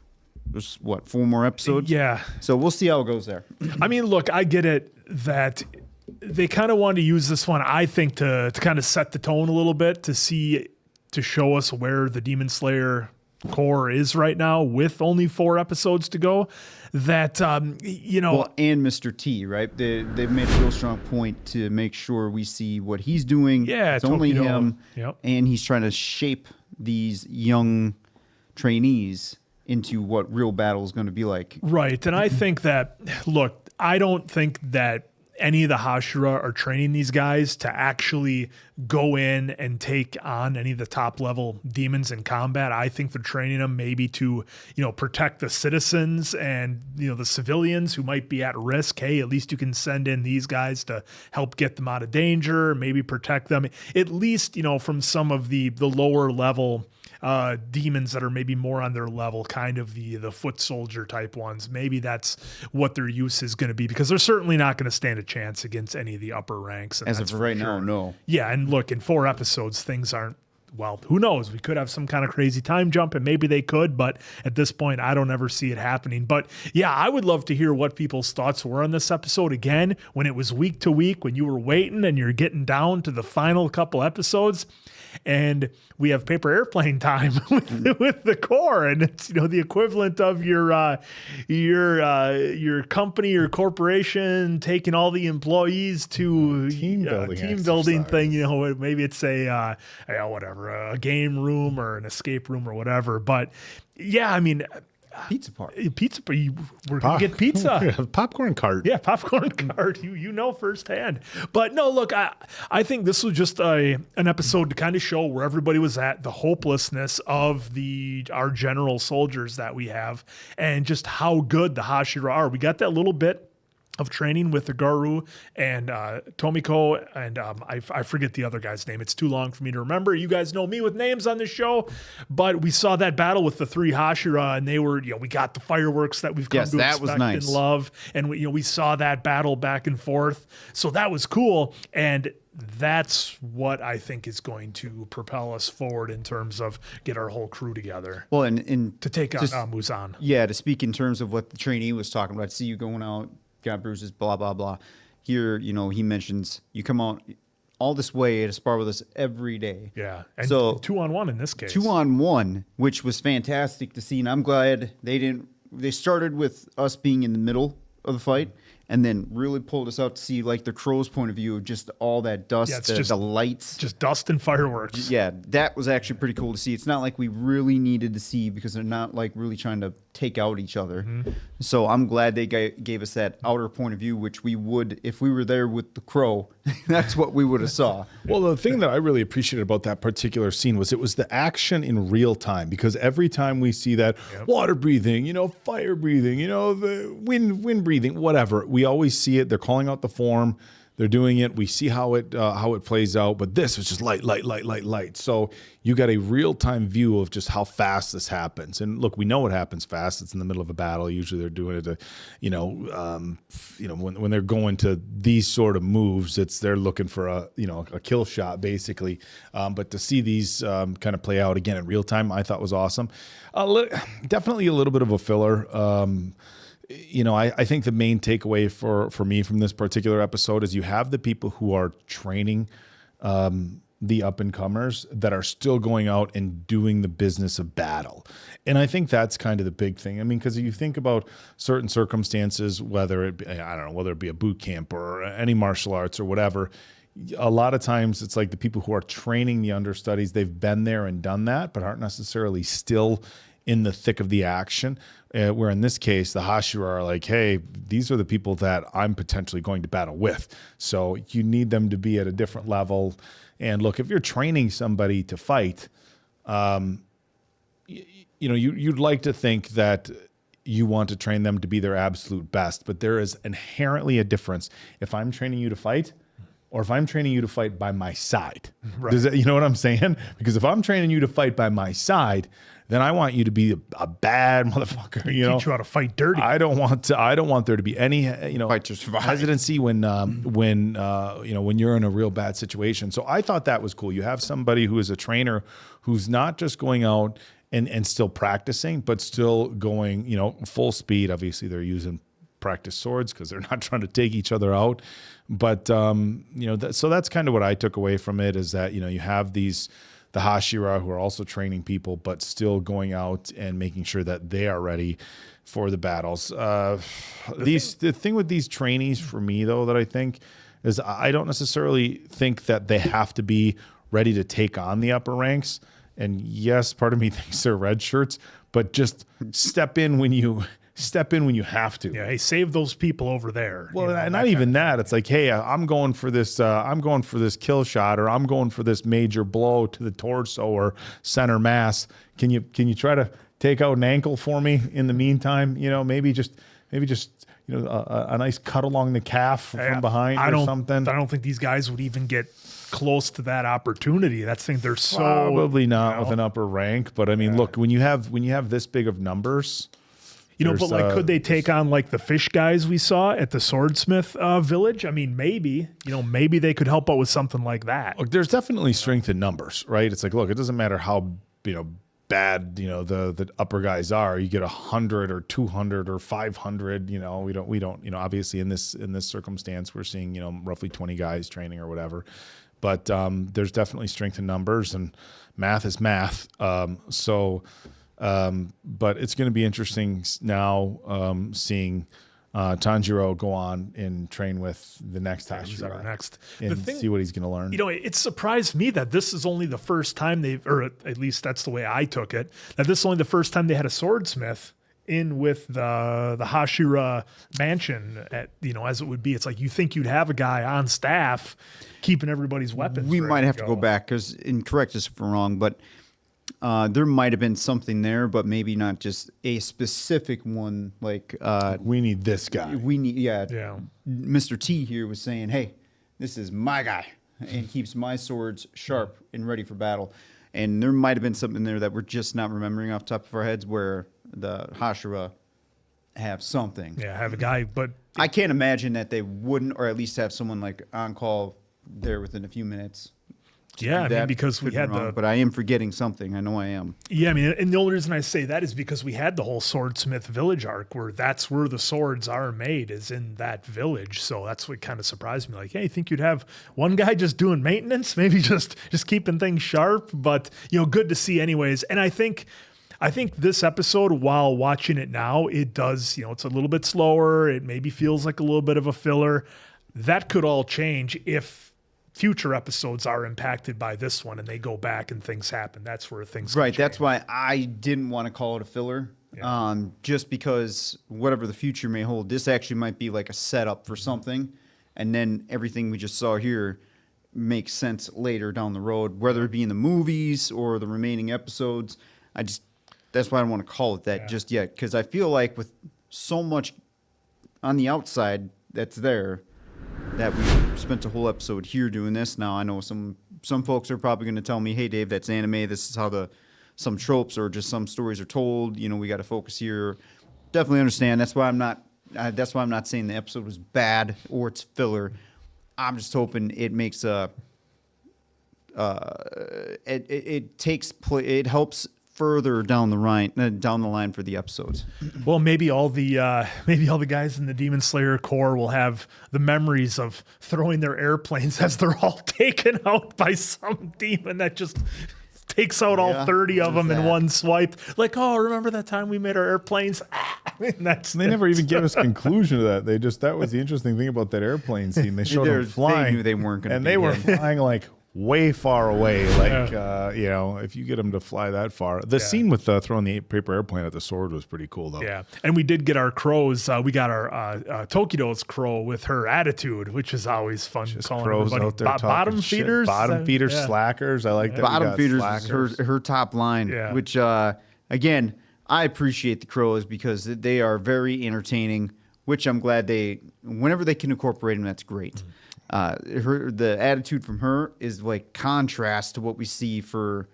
was, what, 4 more episodes? Yeah. So we'll see how it goes there. I mean, look, I get it that they kind of wanted to use this one, I think, to kind of set the tone a little bit, to show us where the Demon Slayer core is right now with only 4 episodes to go. That, you know. Well, and Mr. T, right? They've made a real strong point to make sure we see what he's doing. Yeah, it's only Tokyo. him. Yep. And he's trying to shape these young trainees into what real battle is going to be like. Right. And I think that, look, I don't think that any of the Hashira are training these guys to actually go in and take on any of the top level demons in combat. I think they're training them maybe to, you know, protect the citizens and, you know, the civilians who might be at risk. Hey, at least you can send in these guys to help get them out of danger, maybe protect them, at least, you know, from some of the lower level demons that are maybe more on their level, kind of the foot soldier type ones. Maybe that's what their use is going to be, because they're certainly not going to stand a chance against any of the upper ranks. And As of right now, no. Yeah, and look, in 4 episodes, things aren't, well, who knows? We could have some kind of crazy time jump, and maybe they could, but at this point, I don't ever see it happening. But yeah, I would love to hear what people's thoughts were on this episode. Again, when it was week to week, when you were waiting and you're getting down to the final couple episodes, and we have paper airplane time with the core, and it's, you know, the equivalent of your company or corporation taking all the employees to team building thing. You know, maybe it's a game room or an escape room or whatever. But yeah, I mean. Pizza party. We're going to get pizza. Popcorn cart. Yeah, popcorn cart. You know firsthand. But no, look, I think this was just an episode to kind of show where everybody was at, the hopelessness of our general soldiers that we have, and just how good the Hashira are. We got that little bit of training with the Garu and Tomiko, and I forget the other guy's name. It's too long for me to remember. You guys know me with names on this show, but we saw that battle with the 3 Hashira, and they were, you know, we got the fireworks that we've come to expect and love, and we saw that battle back and forth. So that was cool, and that's what I think is going to propel us forward in terms of get our whole crew together. Well, and to take on Muzan. Yeah, to speak in terms of what the trainee was talking about. See you going out, got bruises, blah, blah, blah. Here, you know, he mentions you come out all this way to spar with us every day. Yeah. And so 2-on-1 in this case. 2-on-1, which was fantastic to see. And I'm glad they started with us being in the middle of the fight, and then really pulled us out to see, like, the crow's point of view of just all that dust, the lights. Just dust and fireworks. Yeah, that was actually pretty cool to see. It's not like we really needed to see, because they're not, like, really trying to take out each other. Mm-hmm. So I'm glad they gave us that outer point of view, which we would, if we were there with the crow, that's what we would have saw. Well, the thing that I really appreciated about that particular scene was it was the action in real time, because every time we see that water breathing, you know, fire breathing, you know, the wind breathing, whatever, we always see it. They're calling out the form. They're doing it. We see how it plays out. But this was just light. So you got a real-time view of just how fast this happens. And look, we know it happens fast. It's in the middle of a battle. Usually they're doing it to, when they're going to these sort of moves, they're looking for a kill shot basically. But to see these kind of play out again in real time, I thought was awesome. Definitely a little bit of a filler. I think the main takeaway for me from this particular episode is you have the people who are training the up-and-comers that are still going out and doing the business of battle. And I think that's kind of the big thing. I mean, because if you think about certain circumstances, whether it be a boot camp or any martial arts or whatever, a lot of times it's like the people who are training the understudies, they've been there and done that, but aren't necessarily still in the thick of the action. Where in this case, the Hashira are like, hey, these are the people that I'm potentially going to battle with. So you need them to be at a different level. And look, if you're training somebody to fight, you'd like to think that you want to train them to be their absolute best. But there is inherently a difference if I'm training you to fight or if I'm training you to fight by my side. Right. You know what I'm saying? Because if I'm training you to fight by my side, then I want you to be a bad motherfucker. Teach you how to fight dirty. I don't want there to be any hesitancy when you're in a real bad situation. So I thought that was cool. You have somebody who is a trainer who's not just going out and still practicing, but still going full speed. Obviously, they're using practice swords because they're not trying to take each other out. But so that's kind of what I took away from it, is that you have the Hashira who are also training people, but still going out and making sure that they are ready for the battles. The thing with these trainees for me, though, that I think is I don't necessarily think that they have to be ready to take on the upper ranks. And yes, part of me thinks they're red shirts, but just step in when you have to. Yeah, hey, save those people over there. Well, not even that. It's like, hey, I'm going for this. I'm going for this kill shot, or I'm going for this major blow to the torso or center mass. Can you try to take out an ankle for me in the meantime? Maybe just a nice cut along the calf from behind or something. I don't think these guys would even get close to that opportunity. That's the thing. They're so probably not with an upper rank. But I mean, look, when you have this big of numbers. But like, could they take on like the fish guys we saw at the Swordsmith village? I mean, maybe they could help out with something like that. Look, there's definitely strength in numbers, right? It's like, look, it doesn't matter how bad the upper guys are. You get 100 or 200 or 500. We don't. Obviously in this circumstance, we're seeing roughly 20 guys training or whatever. But there's definitely strength in numbers, and math is math. But it's going to be interesting now seeing Tanjiro go on and train with the next Hashira and see what he's going to learn. It surprised me that this is only the first time or at least that's the way I took it, that this is only the first time they had a swordsmith in with the Hashira mansion as it would be. It's like, you think you'd have a guy on staff keeping everybody's weapons. We might have to go back, because, and correct us if we're wrong, but there might have been something there, but maybe not just a specific one. Like we need this guy. Mr. T here was saying, "Hey, this is my guy, and keeps my swords sharp and ready for battle." And there might have been something there that we're just not remembering off the top of our heads, where the Hashira have something. Yeah, have a guy, but I can't imagine that they wouldn't, or at least have someone like on call there within a few minutes. Yeah, because we had but I am forgetting something. I know I am. Yeah, I mean, and the only reason I say that is because we had the whole Swordsmith village arc, where that's where the swords are made, is in that village. So that's what kind of surprised me. Like, hey, you think you'd have one guy just doing maintenance, maybe just keeping things sharp, but good to see anyways. And I think this episode, while watching it now, it does, it's a little bit slower. It maybe feels like a little bit of a filler. That could all change if future episodes are impacted by this one and they go back and things happen. That's where things right. That's why I didn't want to call it a filler. Yeah. Just because whatever the future may hold, this actually might be like a setup for something, and then everything we just saw here makes sense later down the road, whether it be in the movies or the remaining episodes. That's why I don't want to call it that just yet, because I feel like with so much on the outside that's there, that we spent a whole episode here doing this. Now I know some folks are probably going to tell me, "Hey, Dave, that's anime. This is how some tropes or just some stories are told. We got to focus here." Definitely understand. That's why I'm not. That's why I'm not saying the episode was bad or it's filler. I'm just hoping it makes it helps further down the line for the episodes. Well, maybe all the guys in the Demon Slayer Corps will have the memories of throwing their airplanes as they're all taken out by some demon that just takes out all 30 of them in one swipe. Like, oh, remember that time we made our airplanes? They never even gave us a conclusion to that. That was the interesting thing about that airplane scene. They showed them flying. They knew they weren't going to, and they were flying like way far away. Like, if you get them to fly that far. The scene with throwing the paper airplane at the sword was pretty cool, though. Yeah. And we did get our crows. We got our Tokido's crow with her attitude, which is always fun. Just crows out there bottom feeders. Bottom feeders, slackers. I like that. Bottom feeders is her top line, which, again, I appreciate the crows because they are very entertaining, which I'm glad whenever they can incorporate them, that's great. Mm-hmm. The attitude from her is like contrast to what we see for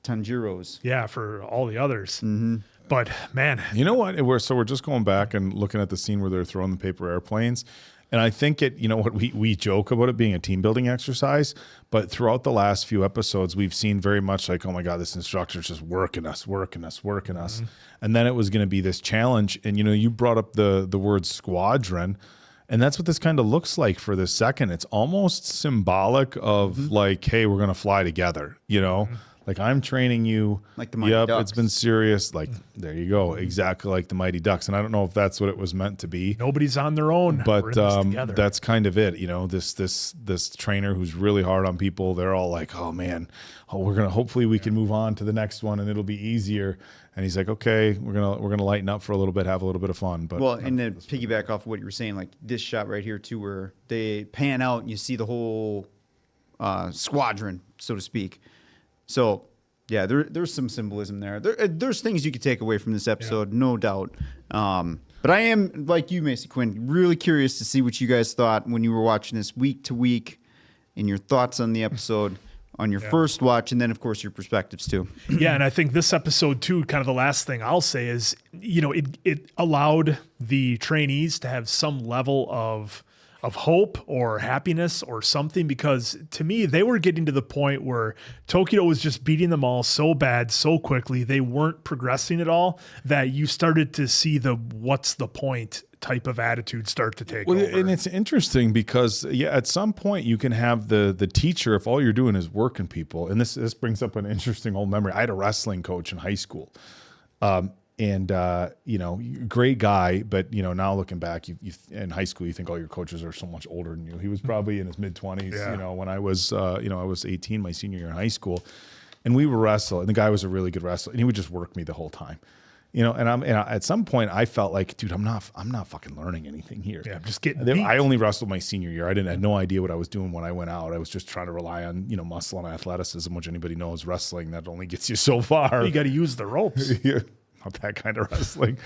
Tanjiro's. Yeah, for all the others. Mm-hmm. But man, you know what? We're just going back and looking at the scene where they're throwing the paper airplanes. And I think we joke about it being a team building exercise, but throughout the last few episodes, we've seen very much like, oh my God, this instructor's just working us. And then it was going to be this challenge. And, you brought up the word squadron, and that's what this kind of looks like for this second. It's almost symbolic of like, hey, we're going to fly together, Like I'm training you. Like the Mighty Ducks. It's been serious. Like, there you go. Exactly like the Mighty Ducks. And I don't know if that's what it was meant to be. Nobody's on their own. But We're in this together. that's kind of it. This trainer who's really hard on people. They're all like, oh man, hopefully we can move on to the next one and it'll be easier. And he's like, okay, we're gonna lighten up for a little bit, have a little bit of fun. But and then piggyback off of what you were saying, like this shot right here too, where they pan out and you see the whole squadron, so to speak. So, yeah, there's some symbolism there. There's things you could take away from this episode, no doubt. But I am, like you, Mason Quinn, really curious to see what you guys thought when you were watching this week to week and your thoughts on the episode on your first watch, and then, of course, your perspectives, too. Yeah, and I think this episode, too, kind of the last thing I'll say is, it allowed the trainees to have some level of hope or happiness or something, because to me, they were getting to the point where Tokyo was just beating them all so bad, so quickly. They weren't progressing at all, that you started to see the what's the point type of attitude start to take over. And it's interesting because, at some point you can have the teacher, if all you're doing is working people, and this brings up an interesting old memory. I had a wrestling coach in high school. And, great guy, but, now looking back, you in high school, you think all your coaches are so much older than you. He was probably in his mid-20s, when I was, I was 18, my senior year in high school, and we were wrestling, and the guy was a really good wrestler, and he would just work me the whole time, and at some point I felt like, dude, I'm not fucking learning anything here. Yeah, I'm just getting beat. I only wrestled my senior year. I had no idea what I was doing when I went out. I was just trying to rely on, muscle and athleticism, which anybody knows wrestling, that only gets you so far. You got to use the ropes. Yeah. Not that kind of wrestling.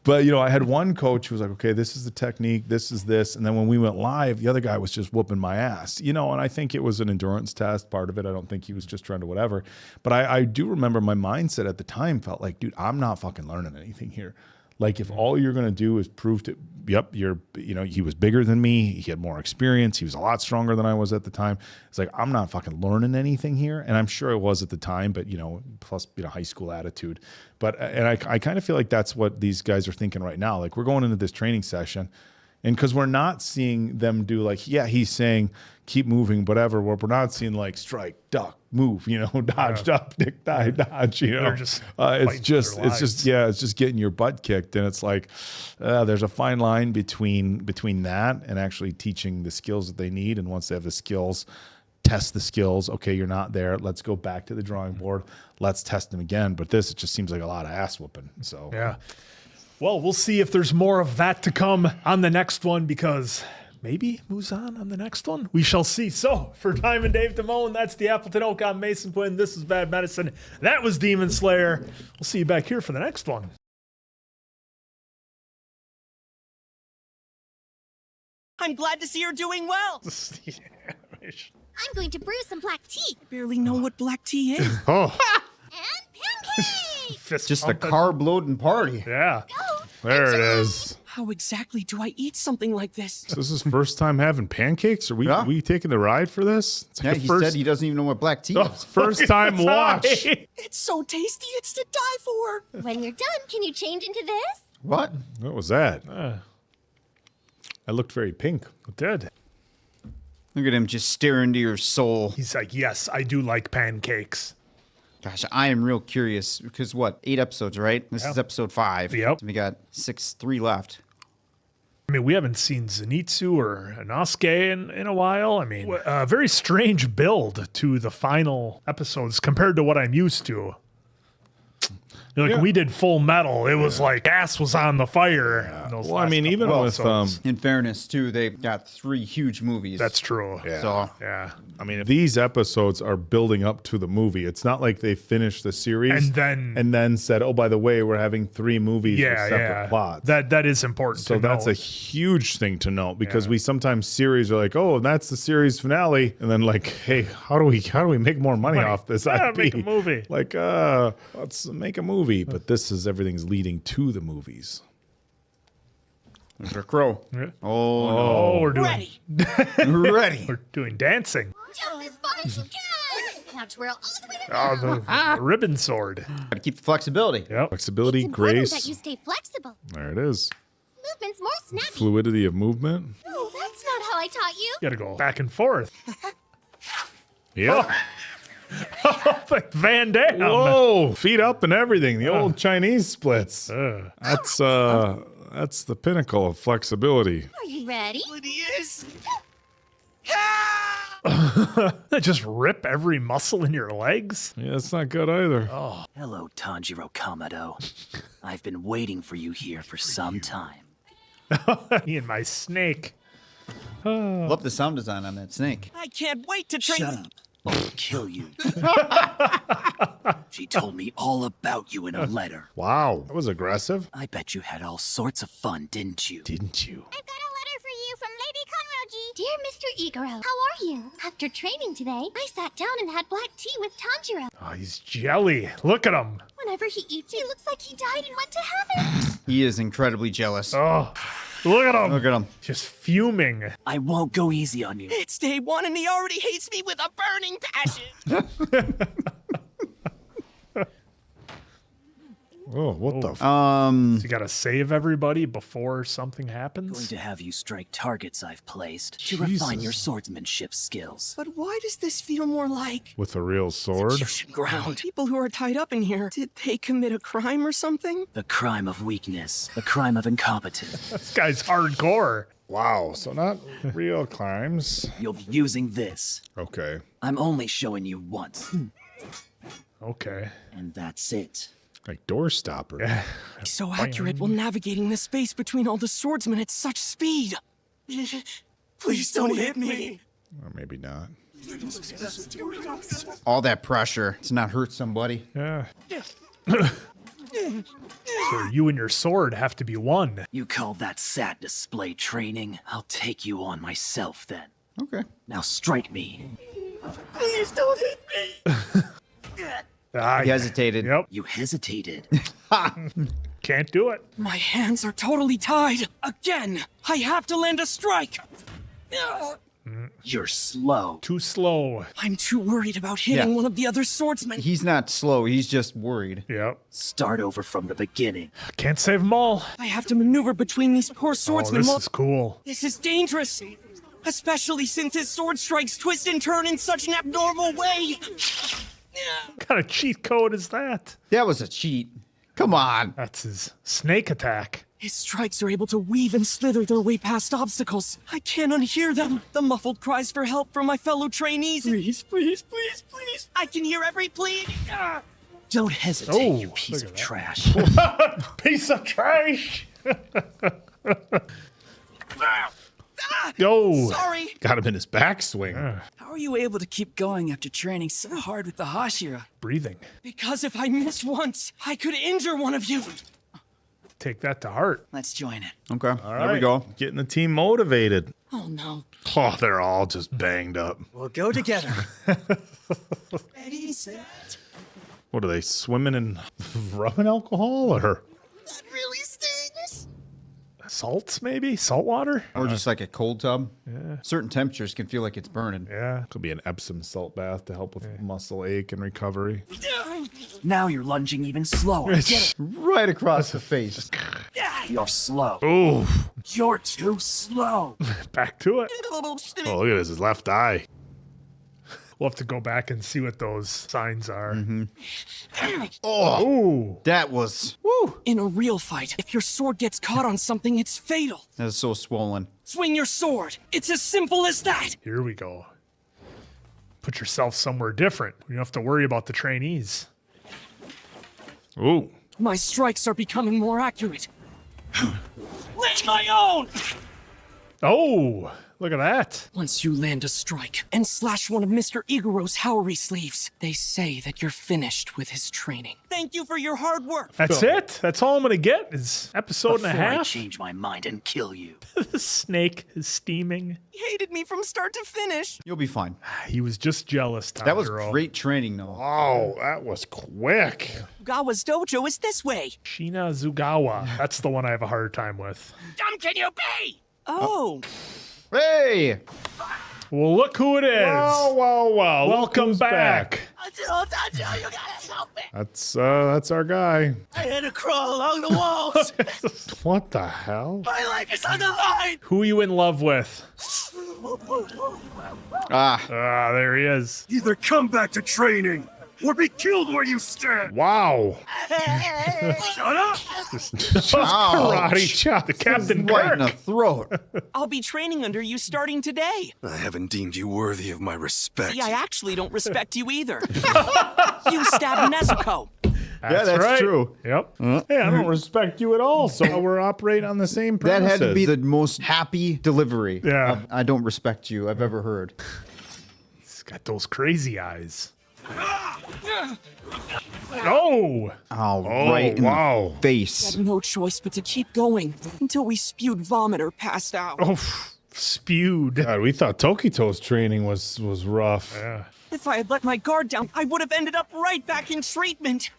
But, I had one coach who was like, okay, this is the technique, this is this. And then when we went live, the other guy was just whooping my ass, and I think it was an endurance test, part of it. I don't think he was just trying to whatever. But I do remember my mindset at the time felt like, dude, I'm not fucking learning anything here. Like, if all you're going to do is prove to, he was bigger than me. He had more experience. He was a lot stronger than I was at the time. It's like, I'm not fucking learning anything here. And I'm sure it was at the time, but, plus, high school attitude. But, and I kind of feel like that's what these guys are thinking right now. Like, we're going into this training session, and because we're not seeing them do like, he's saying, keep moving, whatever. We're not seeing like strike, duck, move, dodge, duck, dick, dive, dodge, They're just it's just getting your butt kicked. And it's like, there's a fine line between that and actually teaching the skills that they need. And once they have the skills, test the skills. Okay, you're not there. Let's go back to the drawing board. Let's test them again. But it just seems like a lot of ass whooping. So, yeah. Well, we'll see if there's more of that to come on the next one, because maybe Muzan on the next one. We shall see. So, for Diamond Dave Damone, that's the Appleton Oak. I'm Mason Quinn. This is Bad Medicine. That was Demon Slayer. We'll see you back here for the next one. I'm glad to see you're doing well. I'm going to brew some black tea. I barely know what black tea is. And pancakes! Just a carb-loading party. Yeah. Go. There it is. How exactly do I eat something like this? So this is first time having pancakes? Are we taking the ride for this? It's Yeah, like he first, said he doesn't even know what black tea is. first time watch. It's so tasty, it's to die for. When you're done, can you change into this? What? What was that? I looked very pink. It did. Look at him just stare into your soul. He's like, yes, I do like pancakes. Gosh, I am real curious because 8 episodes, right? This is episode 5. Yep. So we got 3 left. I mean, we haven't seen Zenitsu or Inosuke in a while. I mean, a very strange build to the final episodes compared to what I'm used to. We did Full Metal. It was like ass was on the fire. Well, I mean, even with in fairness, too, they got 3 huge movies. That's true. Yeah. So yeah. I mean, if these episodes are building up to the movie, it's not like they finished the series and then said, "Oh, by the way, we're having 3 movies with separate plots." That is important. So that's a huge thing to note, because we sometimes series are like, "Oh, that's the series finale," and then like, "Hey, how do we make more money off this IP? Make a movie. Like, let's make a movie." But everything's leading to the movies. There's our crow. Yeah. Oh, Oh, we're doing Ready. Ready. we're doing dancing. Jump as far as you can. Now twirl all the way to Oh, the ribbon sword. Gotta keep the flexibility. Yep. Flexibility, It's important grace. that you stay flexible. There it is. Movement's more snappy. Fluidity of movement. Oh, that's not how I taught you. You gotta go back and forth. Yep. Van Damme. Whoa, feet up and everything. The old Chinese splits. That's the pinnacle of flexibility. Are you ready? Just rip every muscle in your legs. Yeah, that's not good either. Hello, Tanjiro Kamado. I've been waiting for you here for some time. Me and my snake. Love the sound design on that snake. I can't wait to train. Shut up. I'll kill you. She told me all about you in a letter. Wow, that was aggressive. I bet you had all sorts of fun, didn't you? Didn't you? I've got a letter for you from Lady Conroji. Dear Mr. Igoro, how are you? After training today, I sat down and had black tea with Tanjiro. Oh, he's jelly. Look at him. Whenever he eats, he looks like he died and went to heaven. He is incredibly jealous. Oh, look at him. Look at him. Just fuming. I won't go easy on you. It's day one and he already hates me with a burning passion. Oh, what the? So you gotta save everybody before something I'm happens? going to have you strike targets I've placed to refine your swordsmanship skills. But why does this feel more like With a real sword? execution ground? People who are tied up in here, did they commit a crime or something? The crime of weakness, the crime of incompetence. This guy's hardcore. Wow, so not real crimes. You'll be using this. Okay. I'm only showing you once, Okay. and that's it. Like door stopper. Yeah. So accurate while navigating the space between all the swordsmen at such speed. Please don't hit me. Or maybe not. All that pressure to not hurt somebody. Yeah. So you and your sword have to be one. You call that sad display training? I'll take you on myself then. Okay. Now strike me. Please don't hit me. Ah, He hesitated. Yep. You hesitated. Can't do it. My hands are totally tied. Again, I have to land a strike. You're slow. Too slow. I'm too worried about hitting Yeah. one of the other swordsmen. He's not slow. He's just worried. Yep. Start over from the beginning. Can't save them all. I have to maneuver between these poor Oh, swordsmen. this while- is cool. This is dangerous. Especially since his sword strikes twist and turn in such an abnormal way. What kind of cheat code is that? That was a cheat. Come on. That's his snake attack. His strikes are able to weave and slither their way past obstacles. I can't unhear them. The muffled cries for help from my fellow trainees. Please, please, please, please. I can hear every plea. Ah. Don't hesitate, Oh, you piece look of at trash. Piece of trash. Yo. Sorry. Got him in his backswing. How are you able to keep going after training so hard with the Hashira? Breathing. Because if I miss once, I could injure one of you. Take that to heart. Let's join it. Okay. All There we right. go. Getting the team motivated. Oh no. Oh, they're all just banged up. We'll go together. Ready, set. What are they, swimming in rum and alcohol or That really stings. Salts, maybe? Salt water? Or just like a cold tub. Yeah. Certain temperatures can feel like it's burning. Yeah. could be an Epsom salt bath to help with muscle ache and recovery. Now you're lunging even slower. Get it? Right across the face. You're slow. Ooh. You're too slow. Back to it. Oh, look at this, his left eye. We'll have to go back and see what those signs are. Oh, Ooh. that was. In a real fight, if your sword gets caught on something, it's fatal. That is so swollen. Swing your sword. It's as simple as that. Here we go. Put yourself somewhere different. You don't have to worry about the trainees. Ooh. My strikes are becoming more accurate. Lend my own! Oh, Look at that. Once you land a strike and slash one of Mr. Iguro's Howery sleeves, they say that you're finished with his training. Thank you for your hard work. That's it? That's all I'm going to get is episode and a Before I half? change my mind and kill you. The snake is steaming. He hated me from start to finish. You'll be fine. He was just jealous, That was Tanjiro. great training, though. Oh, that was quick. Gawa's dojo is this way. Shinazugawa. That's the one I have a hard time with. Dumb can you be? Oh. Hey! Well, look who it is. Wow. Welcome Who's back. Tanjiro, you gotta help me. That's our guy. I had to crawl along the walls. What the hell? My life is on the line. Who are you in love with? Ah. There he is. Either come back to training or be killed where you stand. Wow. Shut up! Karate chop. The Captain Right in the Kirk. throat. I'll be training under you starting today. I haven't deemed you worthy of my respect. See, I actually don't respect you either. You stabbed Nezuko. That's right. true. Yep. Hey, I don't respect you at all. So we're operating on the same That premises. had to be the most happy delivery. Yeah. of I don't respect you I've ever heard. He's got those crazy eyes. Oh! Oh, right in the I face. had no choice but to keep going until we spewed vomit or passed out. Oh, spewed. God, we thought Tokito's training was rough. Yeah. If I had let my guard down, I would have ended up right back in treatment.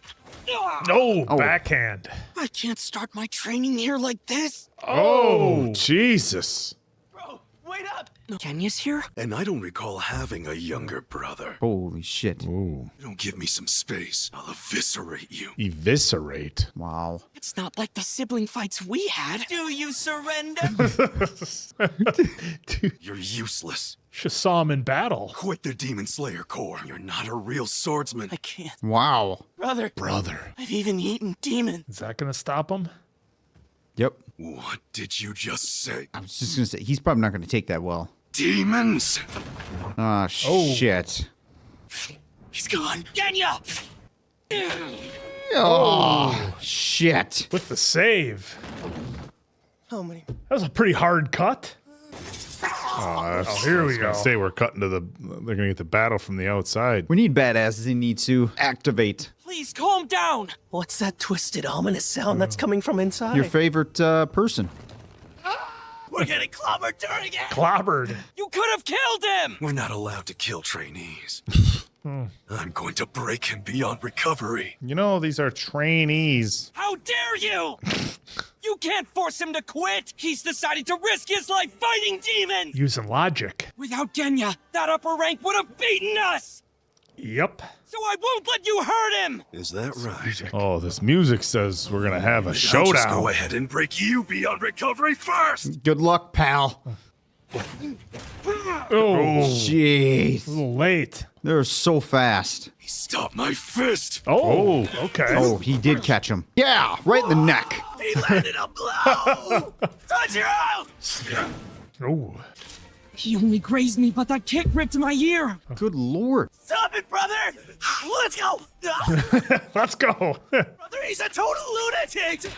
Oh, backhand. I can't start my training here like this. Oh, Jesus. Bro, wait up. Kenya's here? And I don't recall having a younger brother. Holy shit. Ooh. You don't give me some space, I'll eviscerate you. Eviscerate. Wow. It's not like the sibling fights we had. Do you surrender? You're useless. Just saw him in battle. Quit the Demon Slayer Corps. You're not a real swordsman. I can't. Wow. Brother. I've even eaten demon. Is that going to stop him? Yep. What did you just say? I was just going to say, he's probably not going to take that well. Demons! Ah, shit. He's gone. Kenya! Oh, shit. With the save. How many? That was a pretty hard cut. Here we go. Say we're cutting to the. They're gonna get the battle from the outside. We need badasses he needs to activate. Please calm down. What's that twisted, ominous sound that's coming from inside? Your favorite person. We're getting clobbered during it. Clobbered. You could have killed him. We're not allowed to kill trainees. I'm going to break him beyond recovery. You know these are trainees. How dare you? You can't force him to quit. He's decided to risk his life fighting demons. Using logic. Without Genya, that upper rank would have beaten us. Yep. So I won't let you hurt him. Is that right? Oh, this music says we're gonna have a I'll showdown. just go ahead and break you beyond recovery first. Good luck, pal. Oh, Jeez. a little late. They're so fast. He stopped my fist. Oh, okay. Oh, he did catch him. Yeah, right in the neck. He landed a blow. Touch your out. Oh. He only grazed me, but that kick ripped my ear. Good lord. Stop it, brother. Let's go. Let's go. Brother, he's a total lunatic.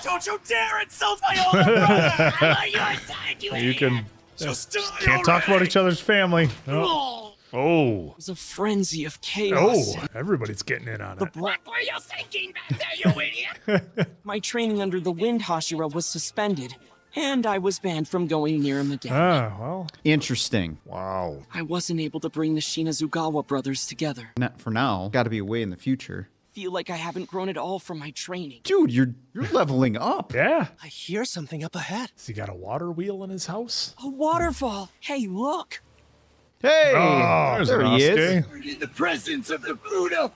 Don't you dare insult my older brother. I'm on your side, you You can Just die can't talk about each other's family. Oh. Oh. It was a frenzy of chaos. Oh, everybody's getting in on it. What were you thinking back there, you idiot? My training under the Wind Hashira was suspended, and I was banned from going near him again. Ah, well. Interesting. Wow. I wasn't able to bring the Shinazugawa brothers together. Not for now. Got to be away in the future. Feel like I haven't grown at all from my training. Dude, you're leveling up. Yeah. I hear something up ahead. Has he got a water wheel in his house? A waterfall. Hey, look. Hey, There's there he is. in the presence of the Buddha.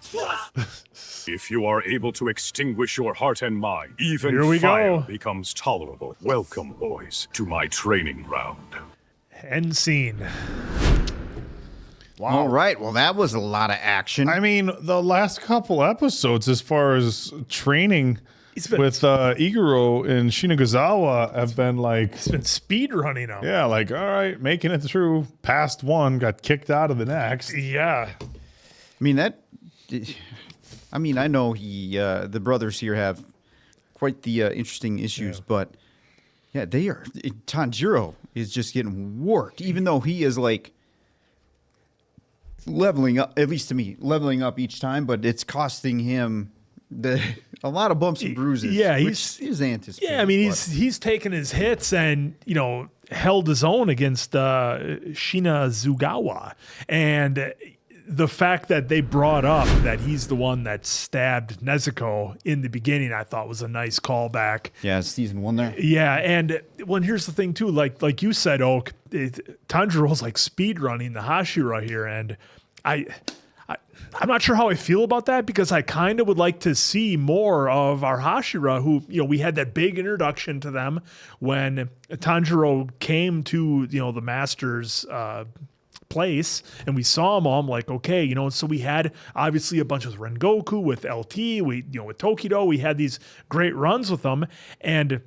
If you are able to extinguish your heart and mind, even Here we fire go. becomes tolerable. Welcome, boys, to my training ground. End scene. All right, well, that was a lot of action. I mean, the last couple episodes, as far as training with Iguro and Shinagazawa, have been like He's been speed running them. yeah, like all right, making it through past one, got kicked out of the next. Yeah. I mean, I know the brothers here have quite the interesting issues, but Yeah, they are. Tanjiro is just getting worked, even though he is like leveling up, at least to me, leveling up each time, but it's costing him a lot of bumps and bruises. Yeah, which is anticipated. Yeah, I mean, he's taken his hits and, held his own against Shinazugawa. And the fact that they brought up that he's the one that stabbed Nezuko in the beginning, I thought was a nice callback. Yeah, season 1 there. Yeah, and here's the thing too, like you said, Oak, Tanjiro's like speed running the Hashira here, and I'm not sure how I feel about that because I kind of would like to see more of our Hashira who, we had that big introduction to them when Tanjiro came to, the Master's place and we saw them all. I'm like, okay, so we had obviously a bunch of Rengoku with LT, with Tokido, we had these great runs with them, and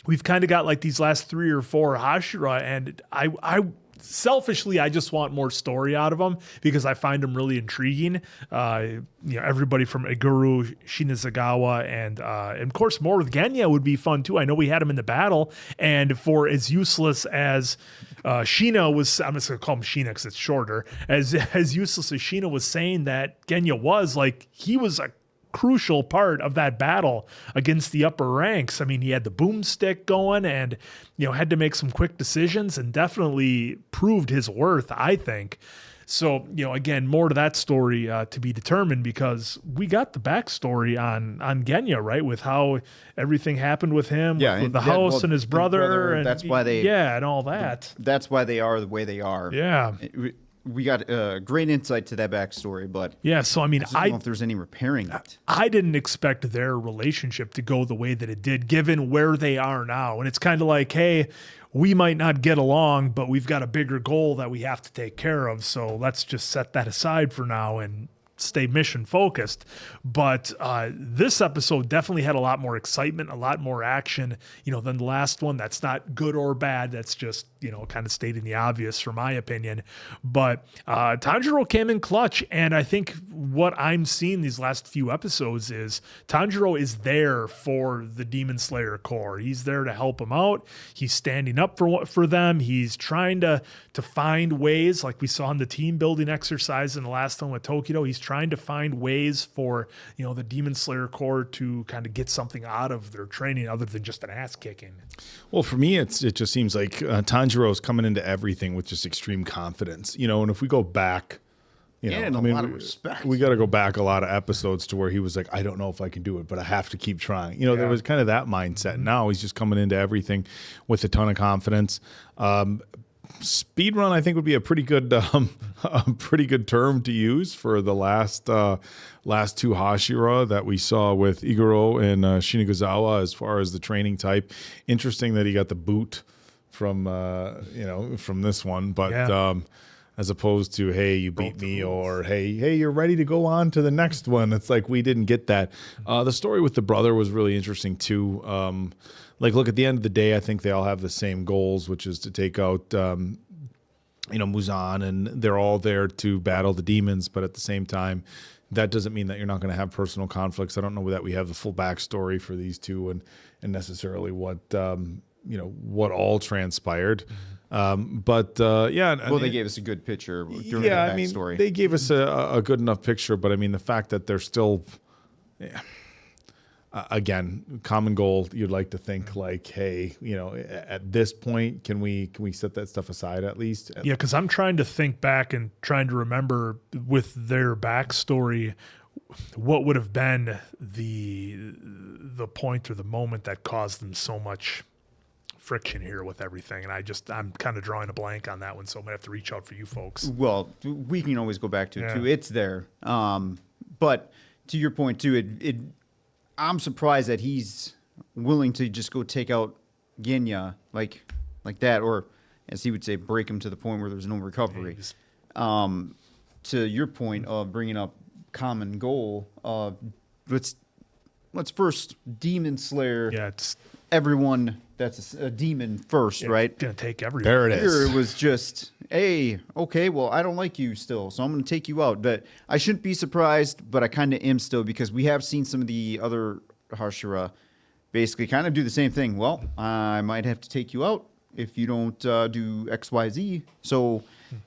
we've kind of got like these last 3 or 4 Hashira, and I selfishly, I just want more story out of them because I find them really intriguing. Everybody from Iguru, Shinazugawa, and of course more with Genya would be fun too. I know we had him in the battle, and for as useless as Shina was, I'm just gonna call him Shina because it's shorter. As useless as Shina was saying that Genya was, like, he was a crucial part of that battle against the upper ranks. I mean, he had the boomstick going and, had to make some quick decisions and definitely proved his worth, I think. So, again, more to that story to be determined because we got the backstory on Genya, right? With how everything happened with him, with the house and his brother. And that's why and all that. That's why they are the way they are. Yeah. We got great insight to that backstory, but yeah, so I mean, I don't know if there's any repairing it. I didn't expect their relationship to go the way that it did, given where they are now. And it's kind of like, hey, we might not get along, but we've got a bigger goal that we have to take care of. So let's just set that aside for now and stay mission focused. But this episode definitely had a lot more excitement, a lot more action, than the last one. That's not good or bad. That's just, kind of stating the obvious from my opinion. But Tanjiro came in clutch. And I think what I'm seeing these last few episodes is Tanjiro is there for the Demon Slayer Corps. He's there to help them out. He's standing up for them. He's trying to find ways, like we saw in the team building exercise in the last one with Tokido. He's trying to find ways for, the Demon Slayer Corps to kind of get something out of their training other than just an ass kicking. Well, for me, it just seems like Tanjiro is coming into everything with just extreme confidence, and if we go back, and a lot of respect. We got to go back a lot of episodes to where he was like, I don't know if I can do it, but I have to keep trying. There was kind of that mindset. Mm-hmm. Now he's just coming into everything with a ton of confidence. Speed run, I think, would be a pretty good term to use for the last 2 Hashira that we saw with Iguro and Shinazugawa as far as the training type. Interesting that he got the boot from this one, but as opposed to, hey, you beat me, or hey, you're ready to go on to the next one. It's like we didn't get that. The story with the brother was really interesting too. Look, at the end of the day, I think they all have the same goals, which is to take out, Muzan, and they're all there to battle the demons. But at the same time, that doesn't mean that you're not going to have personal conflicts. I don't know that we have the full backstory for these two and necessarily what all transpired. They gave us a good picture during the backstory. They gave us a good enough picture, but I mean, the fact that they're still, again, common goal. You'd like to think like, hey, at this point, can we set that stuff aside at least? Yeah, because I'm trying to think back and trying to remember with their backstory, what would have been the point or the moment that caused them so much friction here with everything, and I'm kind of drawing a blank on that one, so I'm gonna have to reach out for you folks. Well, we can always go back to it too. It's there, but to your point too, I'm surprised that he's willing to just go take out Genya like that, or as he would say, break him to the point where there's no recovery. To your point of bringing up common goal, let's first Demon Slayer. Yeah, it's everyone that's a demon first, right? Gonna take everyone. There it is. Here it was just, hey, okay, well, I don't like you still, so I'm going to take you out. But I shouldn't be surprised, but I kind of am still, because we have seen some of the other Hashira basically kind of do the same thing. Well, I might have to take you out if you don't do X, Y, Z. So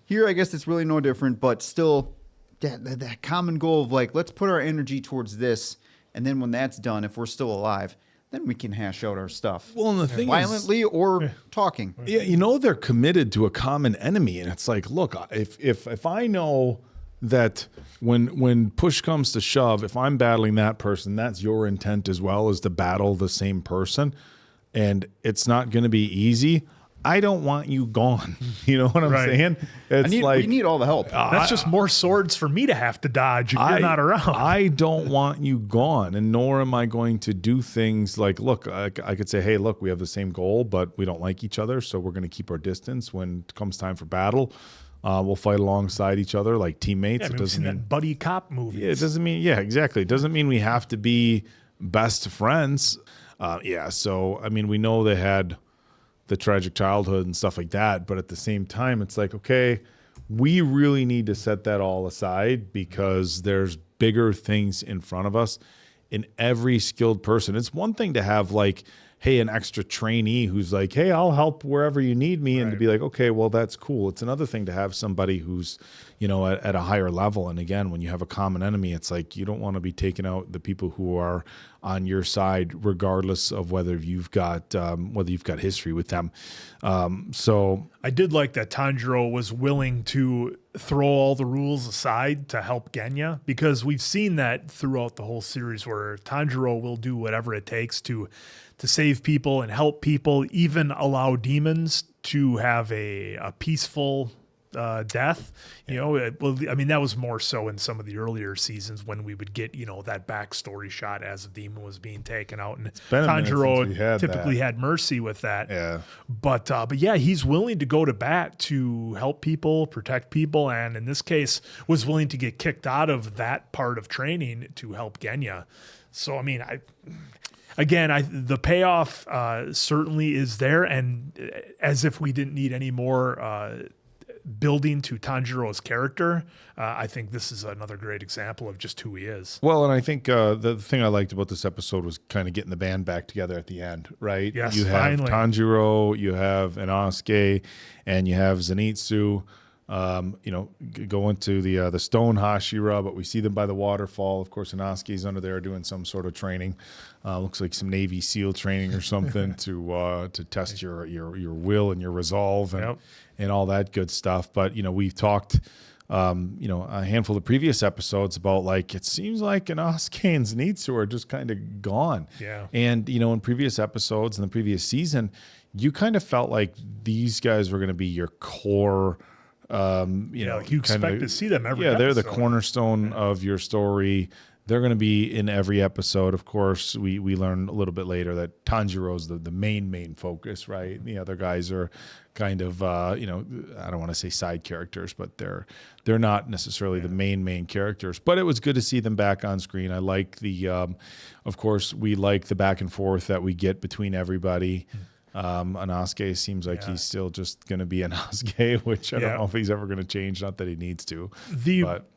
here, I guess it's really no different, but still that common goal of like, let's put our energy towards this. And then when that's done, if we're still alive, then we can hash out our stuff. Well, and the thing violently or talking. Yeah, they're committed to a common enemy, and it's like, look, if I know that when push comes to shove, if I'm battling that person, that's your intent as well, is to battle the same person, and it's not going to be easy. I don't want you gone. You know what I'm saying? It's we need all the help. That's just more swords for me to have to dodge if you're not around. I don't want you gone, and nor am I going to do things like, look, I could say, hey, look, we have the same goal, but we don't like each other, so we're going to keep our distance. When it comes time for battle, we'll fight alongside each other like teammates. Yeah, it doesn't mean that buddy cop movie. Yeah, it doesn't mean, exactly. It doesn't mean we have to be best friends. So, I mean, we know they had the tragic childhood and stuff like that, but at the same time, it's like, okay, we really need to set that all aside because there's bigger things in front of us. In every skilled person, it's one thing to have like, hey, an extra trainee who's like, hey, I'll help wherever you need me, and to be like, okay, well, that's cool. It's another thing to have somebody who's, at a higher level. And again, when you have a common enemy, it's like you don't want to be taking out the people who are on your side, regardless of whether you've got history with them. So I did like that Tanjiro was willing to throw all the rules aside to help Genya, because we've seen that throughout the whole series where Tanjiro will do whatever it takes to save people and help people, even allow demons to have a peaceful death. That was more so in some of the earlier seasons when we would get, that backstory shot as a demon was being taken out, and Tanjiro typically had mercy with that. Yeah. But yeah, he's willing to go to bat to help people, protect people, and in this case was willing to get kicked out of that part of training to help Genya. So, I mean, the payoff certainly is there, and as if we didn't need any more building to Tanjiro's character, I think this is another great example of just who he is. Well, and I think the thing I liked about this episode was kind of getting the band back together at the end, right? Yes, you have finally. Tanjiro, you have Inosuke, and you have Zenitsu. Going to the stone Hashira, but we see them by the waterfall. Of course, Inosuke's under there doing some sort of training. Looks like some Navy SEAL training or something to test your will and your resolve and all that good stuff. But we've talked a handful of previous episodes about like it seems like Inosuke and Zenitsu are just kind of gone. Yeah. And in previous episodes in the previous season, you kind of felt like these guys were going to be your core. Like you expect to see them every episode. They're the episode. cornerstone of your story. They're going to be in every episode. Of course, we learn a little bit later that Tanjiro's the main focus, right? The other guys are kind of, I don't want to say side characters, but they're not necessarily the main characters. But it was good to see them back on screen. I like of course, we like the back and forth that we get between everybody. Inosuke seems like he's still just going to be Inosuke, which I don't know if he's ever going to change. Not that he needs to.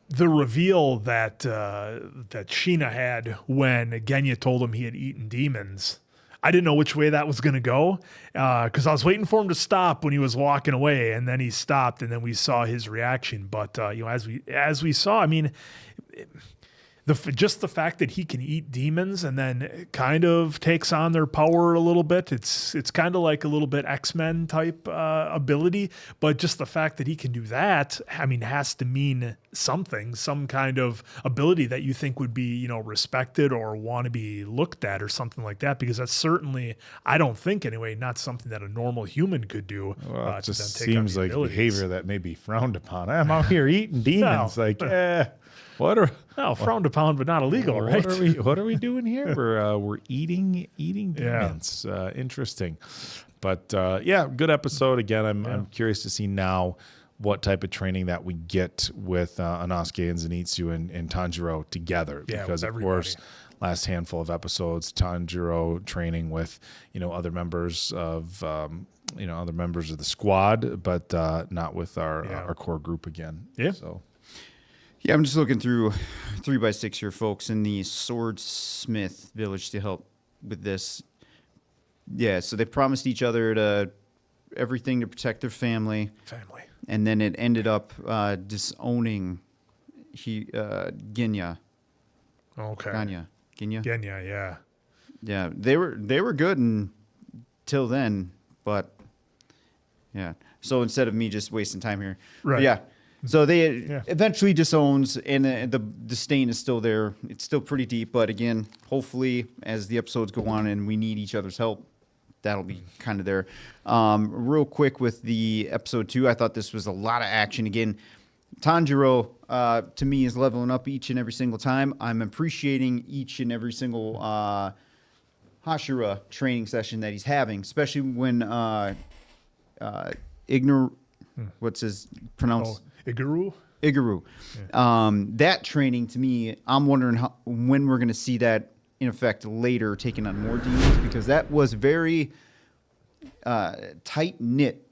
The reveal that Sheena had when Genya told him he had eaten demons, I didn't know which way that was going to go because I was waiting for him to stop when he was walking away, and then he stopped, and then we saw his reaction. But as we saw, I mean. Just the fact that he can eat demons and then kind of takes on their power a little bit. It's kind of like a little bit X-Men type ability, but just the fact that he can do that, I mean, has to mean something, some kind of ability that you think would be, respected or want to be looked at or something like that, because that's certainly, I don't think anyway, not something that a normal human could do. Well, it just seems like behavior that may be frowned upon. I'm out here eating demons. Frowned upon, but not illegal, right? What are we doing here? We're eating demons. Interesting, but good episode. Again, I'm curious to see now what type of training that we get with Inosuke and Zenitsu and Tanjiro together. Because of course, last handful of episodes, Tanjiro training with other members of the squad, but not with our core group again. Yeah. So. Yeah, I'm just looking through 3x6 here, folks, in the Swordsmith village to help with this. Yeah, so they promised each other everything to protect their family. And then it ended up disowning Genya. Okay. Genya, yeah. Yeah, they were good until then, but yeah. So instead of me just wasting time here, Right. Yeah. So they eventually disowns, and the disdain is still there. It's still pretty deep, but again, hopefully, as the episodes go on and we need each other's help, that'll be kind of there. Real quick with the episode 2, I thought this was a lot of action. Again, Tanjiro, to me, is leveling up each and every single time. I'm appreciating each and every single Hashira training session that he's having, especially when what's his pronounced? Igaru. That training, to me, I'm wondering when we're going to see that in effect later, taking on more demons, because that was very tight knit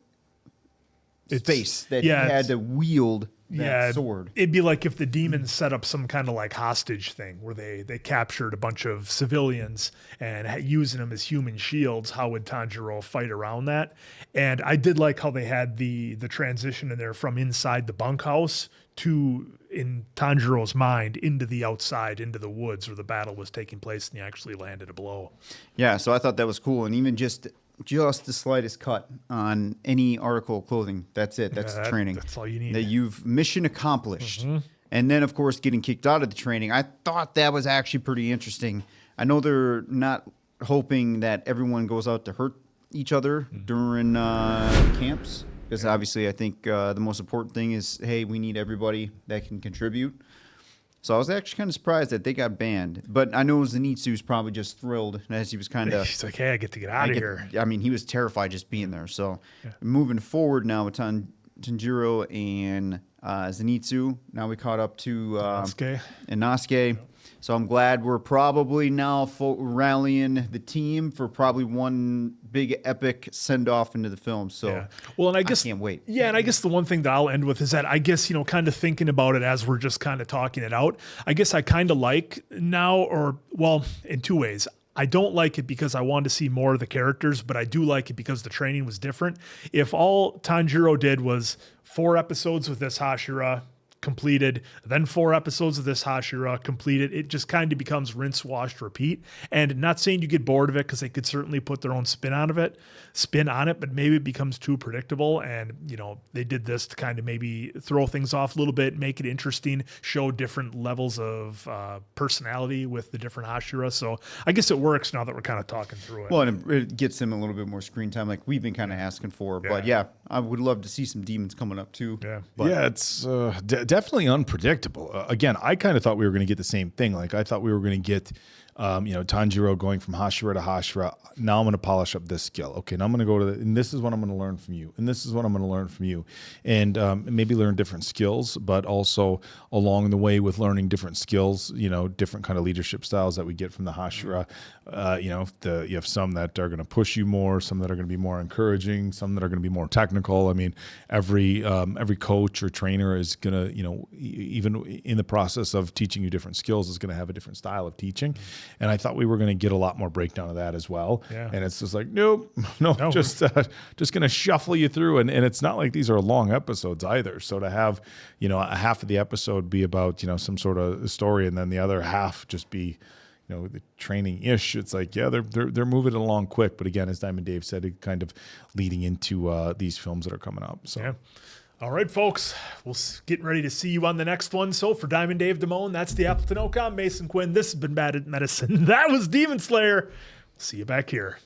space that he had to wield that sword. It'd be like if the demons set up some kind of like hostage thing where they captured a bunch of civilians and using them as human shields. How would Tanjiro fight around that? And I did like how they had the transition in there from inside the bunkhouse to, in Tanjiro's mind, into the outside, into the woods where the battle was taking place, and he actually landed a blow. Yeah, so I thought that was cool. And even just the slightest cut on any article of clothing, that's it. That's the training. That's all you need. That you've mission accomplished. And then, of course, getting kicked out of the training. I thought that was actually pretty interesting. I know they're not hoping that everyone goes out to hurt each other during camps, because obviously I think the most important thing is, hey, we need everybody that can contribute. So I was actually kind of surprised that they got banned. But I know Zenitsu's probably just thrilled as he was kind of... He's like, hey, I get to get out of here. I mean, he was terrified just being there. So moving forward now with Tanjiro and Zenitsu, now we caught up to Inosuke. So I'm glad we're probably now rallying the team for probably one big epic send-off into the film. So well, and I can't wait. Yeah, and I guess the one thing that I'll end with is that I guess, kind of thinking about it as we're just kind of talking it out, I guess I kind of like now, in two ways. I don't like it because I want to see more of the characters, but I do like it because the training was different. If all Tanjiro did was 4 episodes with this Hashira completed, then 4 episodes of this Hashira completed, it just kind of becomes rinse, wash, repeat. And not saying you get bored of it, because they could certainly put their own spin on it, but maybe it becomes too predictable. And they did this to kind of maybe throw things off a little bit, make it interesting, show different levels of personality with the different Hashira. So I guess it works now that we're kind of talking through it. Well, and it gets them a little bit more screen time, like we've been kind of asking for. But yeah, I would love to see some demons coming up too. Yeah, it's definitely unpredictable. Again, I kind of thought we were going to get the same thing. Like I thought we were going to get, Tanjiro going from Hashira to Hashira. Now I'm going to polish up this skill. Okay, now I'm going to go to and this is what I'm going to learn from you. And this is what I'm going to learn from you. And maybe learn different skills, but also along the way with learning different skills, different kind of leadership styles that we get from the Hashira. You have some that are going to push you more, some that are going to be more encouraging, some that are going to be more technical. I mean, every coach or trainer is going to, even in the process of teaching you different skills, is going to have a different style of teaching. And I thought we were going to get a lot more breakdown of that as well. Yeah. And it's just like, no, just going to shuffle you through. And it's not like these are long episodes either. So to have, a half of the episode be about, some sort of story, and then the other half just be, the training-ish, it's like, yeah, they're moving it along quick. But again, as Diamond Dave said, it kind of leading into these films that are coming up. So. Yeah. All right, folks, we'll get ready to see you on the next one. So for Diamond Dave Damone, that's the Appleton Oak. I'm Mason Quinn. This has been Bad at Medicine. That was Demon Slayer. See you back here.